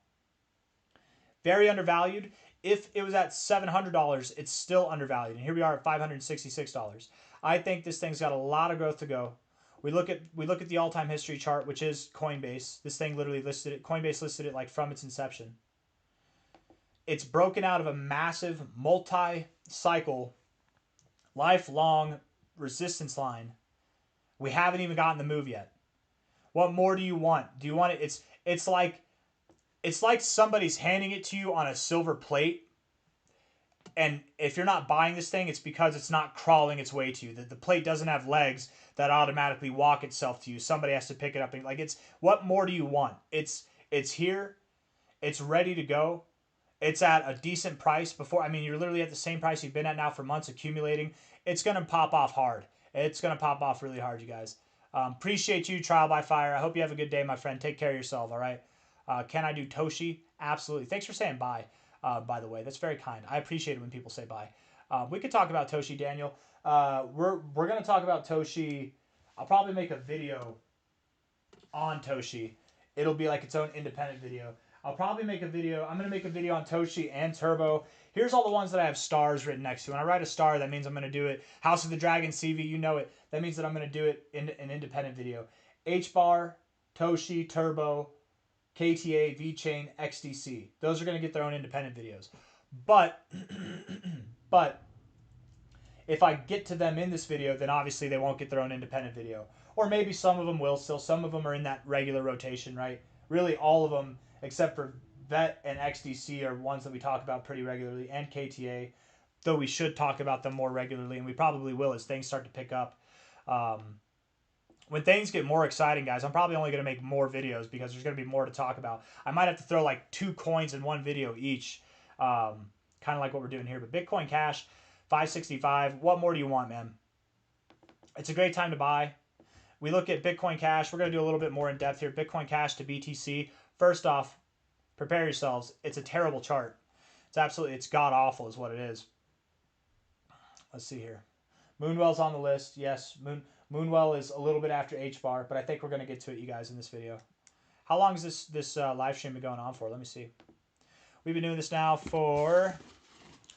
Very undervalued. If it was at $700, it's still undervalued. And here we are at $566. I think this thing's got a lot of growth to go. We look at the all-time history chart, which is Coinbase. This thing literally listed it. Coinbase listed it like from its inception. It's broken out of a massive multi-cycle, lifelong resistance line. We haven't even gotten the move yet. What more do you want? Do you want it? It's like somebody's handing it to you on a silver plate. And if you're not buying this thing, it's because it's not crawling its way to you. The plate doesn't have legs that automatically walk itself to you. Somebody has to pick it up. And like, what more do you want? It's here. It's ready to go. It's at a decent price you're literally at the same price you've been at now for months accumulating. It's going to pop off hard. It's going to pop off really hard, you guys. Appreciate you, Trial by Fire. I hope you have a good day, my friend. Take care of yourself, all right? Can I do Toshi? Absolutely. Thanks for saying bye, by the way. That's very kind. I appreciate it when people say bye. We could talk about Toshi, Daniel. We're going to talk about Toshi. I'll probably make a video on Toshi. It'll be like its own independent video. I'll probably make a video. I'm going to make a video on Toshi and Turbo. Here's all the ones that I have stars written next to. When I write a star, that means I'm going to do it. House of the Dragon, CV, you know it. That means that I'm going to do it in an independent video. H-Bar, Toshi, Turbo, KTA, VeChain, XDC. Those are going to get their own independent videos. But if I get to them in this video, then obviously they won't get their own independent video. Or maybe some of them will still. Some of them are in that regular rotation, right? Really all of them, except for VET and XDC, are ones that we talk about pretty regularly, and KTA, though we should talk about them more regularly, and we probably will as things start to pick up. When things get more exciting, guys, I'm probably only going to make more videos because there's going to be more to talk about. I might have to throw like 2 coins in one video each, kind of like what we're doing here. But Bitcoin Cash, $565. What more do you want, man? It's a great time to buy. We look at Bitcoin Cash. We're going to do a little bit more in depth here. Bitcoin Cash to BTC. First off, prepare yourselves. It's a terrible chart. It's god awful is what it is. Let's see here. Moonwell's on the list. Yes, Moonwell is a little bit after H bar, but I think we're gonna get to it, you guys, in this video. How long has this live stream been going on for? Let me see. We've been doing this now for,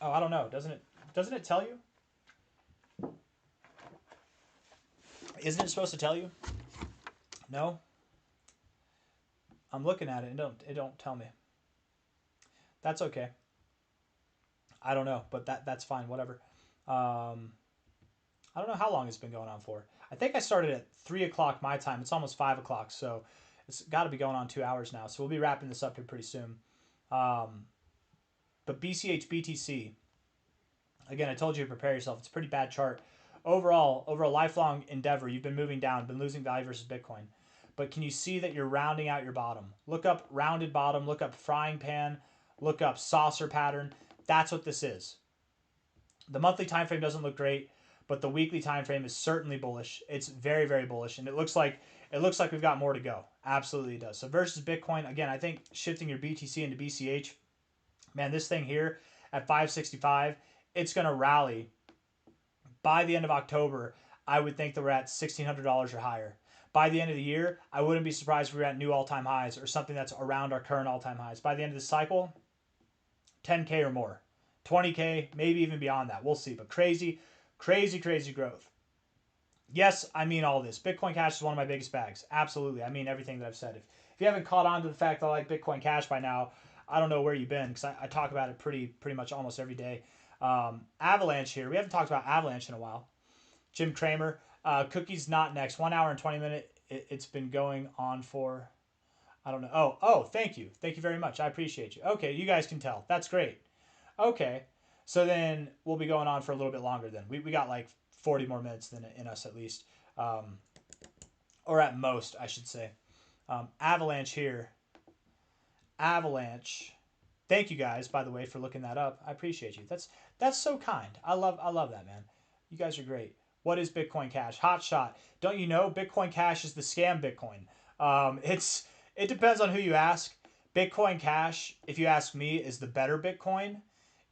oh, I don't know. Doesn't it tell you? Isn't it supposed to tell you? No. I'm looking at it and it don't tell me. That's okay. I don't know, but that's fine. Whatever. I don't know how long it's been going on for. I think I started at 3 o'clock my time. It's almost 5 o'clock, so it's got to be going on 2 hours now. So we'll be wrapping this up here pretty soon. But BCH BTC, again, I told you to prepare yourself. It's a pretty bad chart. Overall, over a lifelong endeavor, you've been moving down, been losing value versus Bitcoin. But can you see that you're rounding out your bottom? Look up rounded bottom, look up frying pan, look up saucer pattern. That's what this is. The monthly time frame doesn't look great, but the weekly time frame is certainly bullish. It's very, very bullish, and it looks like we've got more to go. Absolutely it does. So versus Bitcoin, again, I think shifting your BTC into BCH, man, this thing here at 565, it's going to rally. By the end of October, I would think that we're at $1,600 or higher. By the end of the year, I wouldn't be surprised if we're at new all-time highs or something that's around our current all-time highs. By the end of the cycle, 10K or more. 20K, maybe even beyond that. We'll see. But crazy, crazy, crazy growth. Yes, I mean all this. Bitcoin Cash is one of my biggest bags. Absolutely. I mean everything that I've said. If you haven't caught on to the fact that I like Bitcoin Cash by now, I don't know where you've been because I talk about it pretty much almost every day. Avalanche here. We haven't talked about Avalanche in a while. Jim Cramer. Cookies not next. 1 hour and 20 minutes. It's been going on for, I don't know. Oh, thank you. Thank you very much. I appreciate you. Okay, you guys can tell. That's great. Okay. So then we'll be going on for a little bit longer then. We got like 40 more minutes than in us at least. Or at most, I should say. Avalanche here. Avalanche. Thank you guys, by the way, for looking that up. I appreciate you. That's so kind. I love that, man. You guys are great. What is Bitcoin Cash? Hot shot. Don't you know Bitcoin Cash is the scam Bitcoin? It depends on who you ask. Bitcoin Cash, if you ask me, is the better Bitcoin.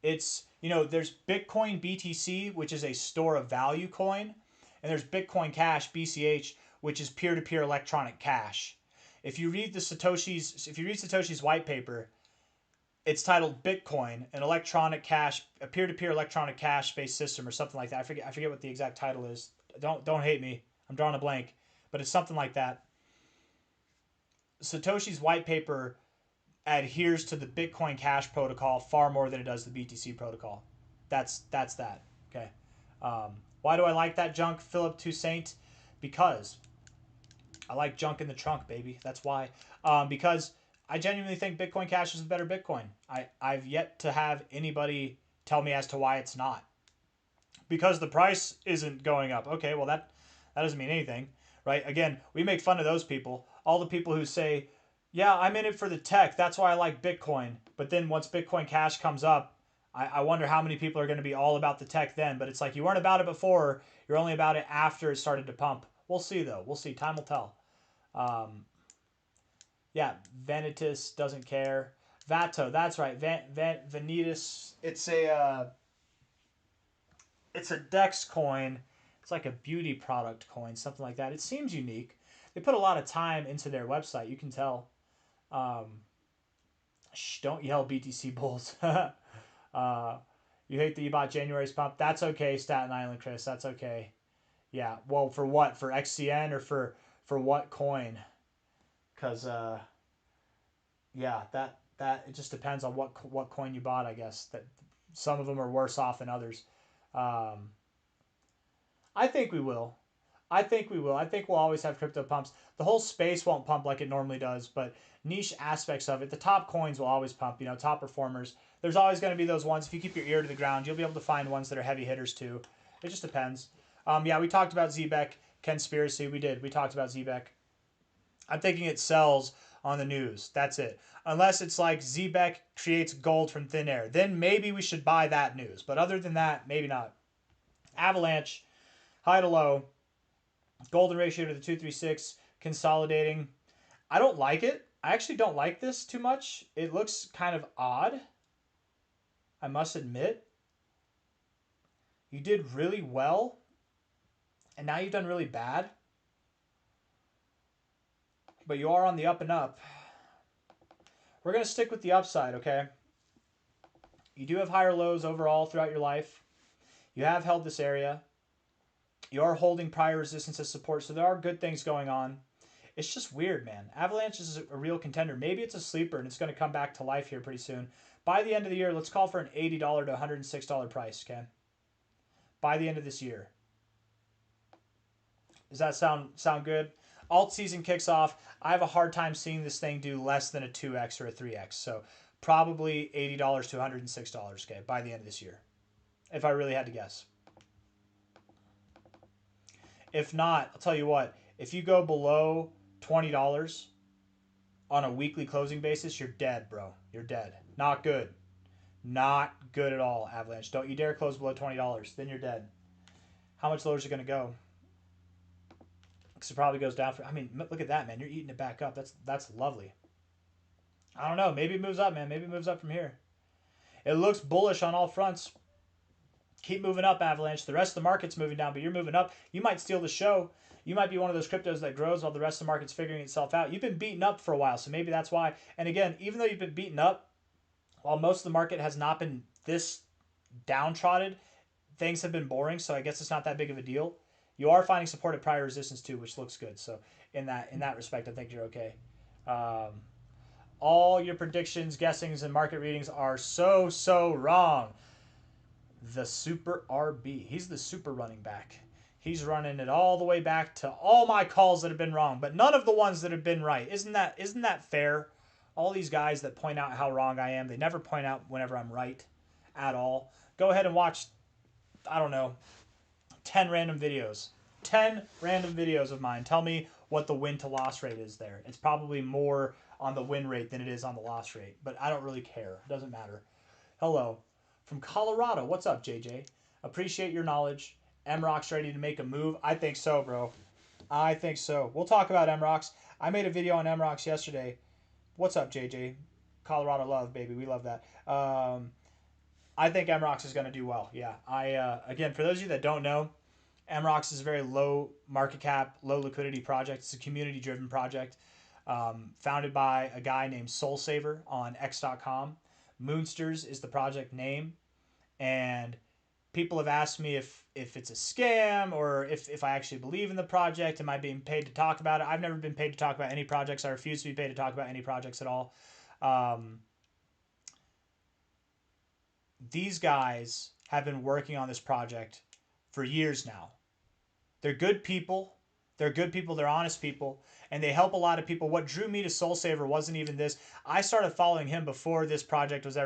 It's, there's Bitcoin BTC, which is a store of value coin, and there's Bitcoin Cash BCH, which is peer-to-peer electronic cash. If you read Satoshi's white paper, it's titled Bitcoin, an electronic cash, a peer-to-peer electronic cash-based system or something like that. I forget what the exact title is. Don't hate me. I'm drawing a blank, but it's something like that. Satoshi's white paper adheres to the Bitcoin Cash protocol far more than it does the BTC protocol. That's that. Okay. Why do I like that junk, Philip Toussaint? Because I like junk in the trunk, baby. That's why. Because I genuinely think Bitcoin Cash is a better Bitcoin. I've yet to have anybody tell me as to why it's not. Because the price isn't going up. Okay, well that doesn't mean anything, right? Again, we make fun of those people. All the people who say, yeah, I'm in it for the tech. That's why I like Bitcoin. But then once Bitcoin Cash comes up, I wonder how many people are going to be all about the tech then. But it's like you weren't about it before. You're only about it after it started to pump. We'll see, though. We'll see. Time will tell. Yeah, Vanitas doesn't care. Vato, that's right. Vanitas, it's a Dex coin. It's like a beauty product coin, something like that. It seems unique. They put a lot of time into their website. You can tell. Shh, don't yell, BTC Bulls. You hate that you bought January's pump. That's okay, Staten Island Chris. That's okay. Yeah. Well, for what? For XCN or for what coin? Because yeah, that it just depends on what coin you bought. I guess that some of them are worse off than others. I think we will. I think we'll always have crypto pumps. The whole space won't pump like it normally does, but niche aspects of it, the top coins will always pump, top performers. There's always going to be those ones. If you keep your ear to the ground, you'll be able to find ones that are heavy hitters too. It just depends. Yeah, we talked about Zebec, Conspiracy. We did. We talked about Zebec. I'm thinking it sells on the news. That's it. Unless it's like Zebec creates gold from thin air. Then maybe we should buy that news. But other than that, maybe not. Avalanche, high to low. Golden ratio to the 236, consolidating. I don't like it. I actually don't like this too much. It looks kind of odd. I must admit. You did really well And now you've done really bad. But you are on the up and up. We're going to stick with the upside, okay? You do have higher lows overall throughout your life. You have held this area. You are holding prior resistance as support, so there are good things going on. It's just weird, man. Avalanche is a real contender. Maybe it's a sleeper, and it's going to come back to life here pretty soon. By the end of the year, let's call for an $80 to $106 price, okay? By the end of this year. Does that sound good? Alt season kicks off. I have a hard time seeing this thing do less than a 2x or a 3x. So probably $80 to $106, okay, by the end of this year. If I really had to guess. If not, I'll tell you what. If you go below $20 on a weekly closing basis, you're dead, bro. You're dead. Not good. Not good at all, Avalanche. Don't you dare close below $20. Then you're dead. How much lower is it going to go? Because it probably goes down for... I mean, look at that, man. You're eating it back up. That's lovely. I don't know. Maybe it moves up, man. Maybe it moves up from here. It looks bullish on all fronts. Keep moving up, Avalanche. The rest of the market's moving down, but you're moving up. You might steal the show. You might be one of those cryptos that grows while the rest of the market's figuring itself out. You've been beaten up for a while, so maybe that's why. And again, even though you've been beaten up, while most of the market has not been this downtrodden, things have been boring, so I guess it's not that big of a deal. You are finding support at prior resistance too, which looks good. So in that respect, I think you're okay. All your predictions, guessings, and market readings are so wrong. The Super RB. He's the super running back. He's running it all the way back to all my calls that have been wrong, but none of the ones that have been right. Isn't that fair? All these guys that point out how wrong I am, they never point out whenever I'm right at all. Go ahead and watch, I don't know, 10 random videos. 10 random videos of mine. Tell me what the win to loss rate is there. It's probably more on the win rate than it is on the loss rate, but I don't really care. It doesn't matter. Hello. From Colorado. What's up, JJ? Appreciate your knowledge. MROC's ready to make a move. I think so, bro. I think so. We'll talk about MROCs. I made a video on MROCs yesterday. What's up, JJ? Colorado love, baby. We love that. I think MROCs is going to do well. Yeah. Again, for those of you that don't know, MROCs is a very low market cap, low liquidity project. It's a community-driven project founded by a guy named SoulSaver on X.com. Moonsters is the project name, and people have asked me if it's a scam or if I actually believe in the project. Am I being paid to talk about it? I've never been paid to talk about any projects. I refuse to be paid to talk about any projects at all. These guys have been working on this project for years now. They're good people. They're good people. They're honest people. And they help a lot of people. What drew me to SoulSaver wasn't even this. I started following him before this project was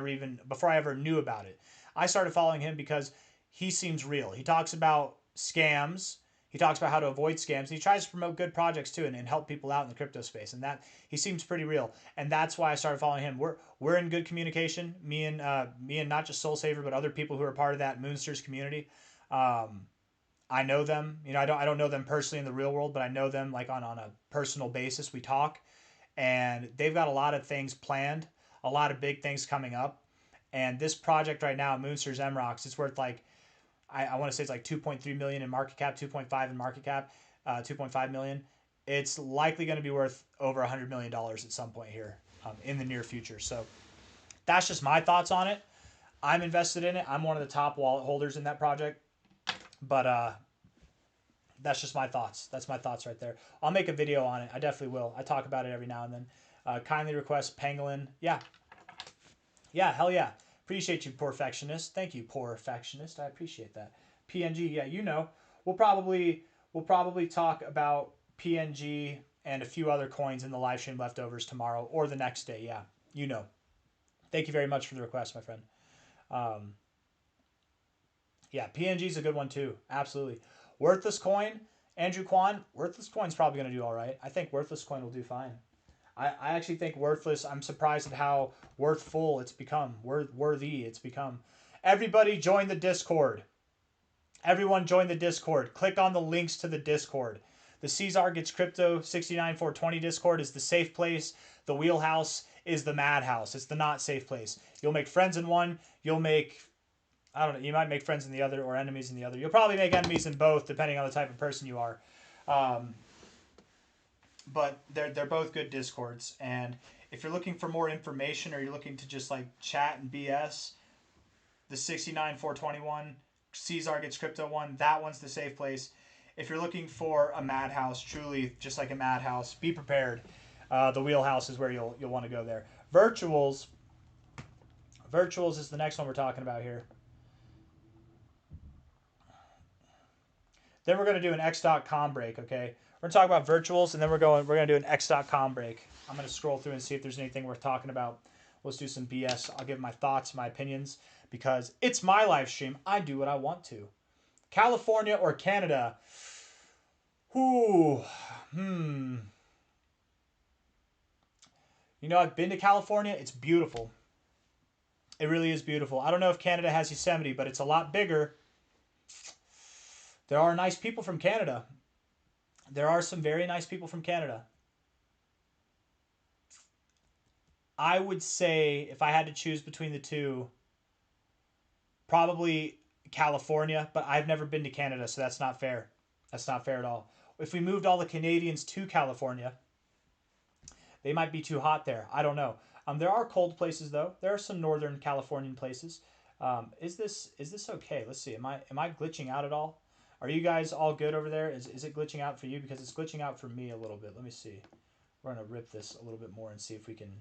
before I ever knew about it. I started following him because he seems real. He talks about scams. He talks about how to avoid scams. He tries to promote good projects too and help people out in the crypto space. And that he seems pretty real. And that's why I started following him. We're in good communication. Me and not just SoulSaver, but other people who are part of that Moonsters community. I know them. You know, I don't know them personally in the real world, but I know them like on a personal basis. We talk, and they've got a lot of things planned, a lot of big things coming up. And this project right now, Moonsters MROCs, it's worth like I want to say it's like 2.3 million in market cap, 2.5 in market cap, 2.5 million. It's likely going to be worth over $100 million at some point here in the near future. So that's just my thoughts on it. I'm invested in it. I'm one of the top wallet holders in that project. But that's just my thoughts. That's my thoughts right there. I'll make a video on it. I definitely will. I talk about it every now and then. Kindly request Pangolin. Yeah. Yeah, hell yeah. Appreciate you, Perfectionist. Thank you, Perfectionist. I appreciate that. PNG, yeah, you know. We'll probably talk about PNG and a few other coins in the live stream leftovers tomorrow or the next day. Yeah, you know. Thank you very much for the request, my friend. Yeah, PNG is a good one too. Absolutely. Worthless coin, Andrew Kwan. Worthless coin's probably going to do all right. I think worthless coin will do fine. I actually think worthless. I'm surprised at how worthful it's become. Worthy it's become. Everybody join the Discord. Everyone join the Discord. Click on the links to the Discord. The C-Zar Gets Crypto 69420 Discord is the safe place. The Wheelhouse is the madhouse. It's the not safe place. You'll make friends in one. You'll make I don't know. You might make friends in the other or enemies in the other. You'll probably make enemies in both, depending on the type of person you are. Um, but they're both good discords. And if you're looking for more information or you're looking to just like chat and BS, the 69421 C-Zar Gets Crypto one, that one's the safe place. If you're looking for a madhouse, truly just like a madhouse, be prepared. The wheelhouse is where you'll want to go there. Virtuals is the next one we're talking about here. Then we're going to do an x.com break, okay? We're going to talk about virtuals, and then we're going to do an x.com break. I'm going to scroll through and see if there's anything worth talking about. Let's do some BS. I'll give my thoughts, my opinions, because it's my live stream. I do what I want to. California or Canada? You know, I've been to California. It's beautiful. It really is beautiful. I don't know if Canada has Yosemite, but it's a lot bigger. There are nice people from Canada. There are some very nice people from Canada. I would say if I had to choose between the two, probably California, but I've never been to Canada, so that's not fair. That's not fair at all. If we moved all the Canadians to California, they might be too hot there. I don't know. There are cold places though. There are some northern Californian places. Is this okay? Let's see. Am I glitching out at all? Are you guys all good over there? Is it glitching out for you? Because it's glitching out for me a little bit. Let me see. We're gonna rip this a little bit more and see if we can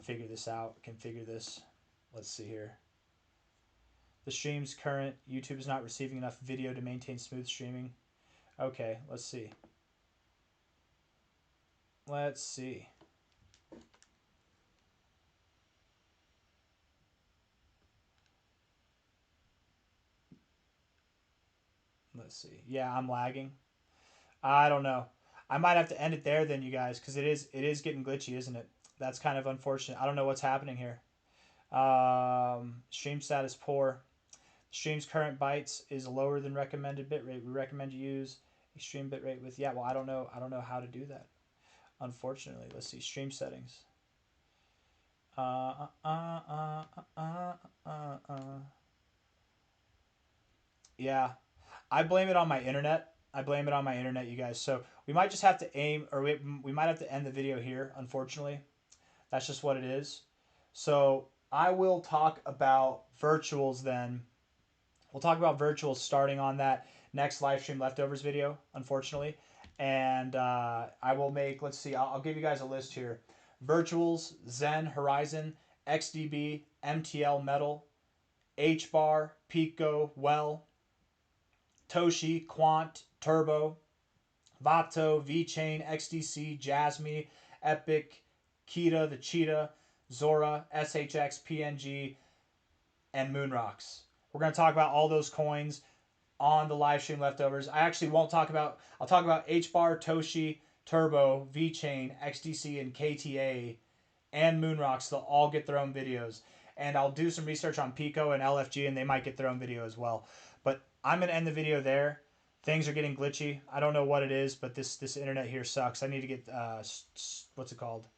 figure this out. Configure this. Let's see here. The stream's current. YouTube is not receiving enough video to maintain smooth streaming. Okay, let's see. Let's see. Let's see. Yeah, I'm lagging. I don't know. I might have to end it there then, you guys, because it is getting glitchy, isn't it? That's kind of unfortunate. I don't know what's happening here. Stream status poor. Stream's current bytes is lower than recommended bitrate. We recommend you use extreme bitrate with well, I don't know how to do that. Unfortunately, let's see stream settings. Yeah, I blame it on my internet. You guys. So we might just have to aim, or we might have to end the video here. Unfortunately, that's just what it is. So I will talk about virtuals then. We'll talk about virtuals starting on that next live stream leftovers video, unfortunately. And I will make, let's see, I'll give you guys a list here. Virtuals, Zen, Horizon, XDB, MTL, Metal, HBAR, Pico, Well, Toshi, Quant, Turbo, Vato, VChain, XDC, Jasmy, Epic, Kita, the Cheetah, Zora, SHX, PNG, and Moonrocks. We're going to talk about all those coins on the live stream leftovers. I actually won't talk about, I'll talk about HBAR, Toshi, Turbo, VChain, XDC, and KTA, and Moonrocks. They'll all get their own videos. And I'll do some research on Pico and LFG, and they might get their own video as well. But I'm going to end the video there. Things are getting glitchy. I don't know what it is, but this internet here sucks. I need to get, what's it called?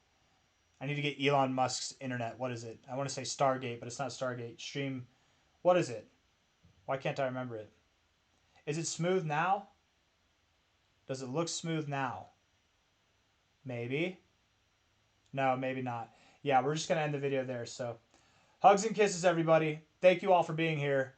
I need to get Elon Musk's internet. What is it? I want to say Stargate, but it's not Stargate. Stream, what is it? Why can't I remember it? Is it smooth now? Does it look smooth now? Maybe. No, maybe not. Yeah, we're just going to end the video there. So, hugs and kisses, everybody. Thank you all for being here.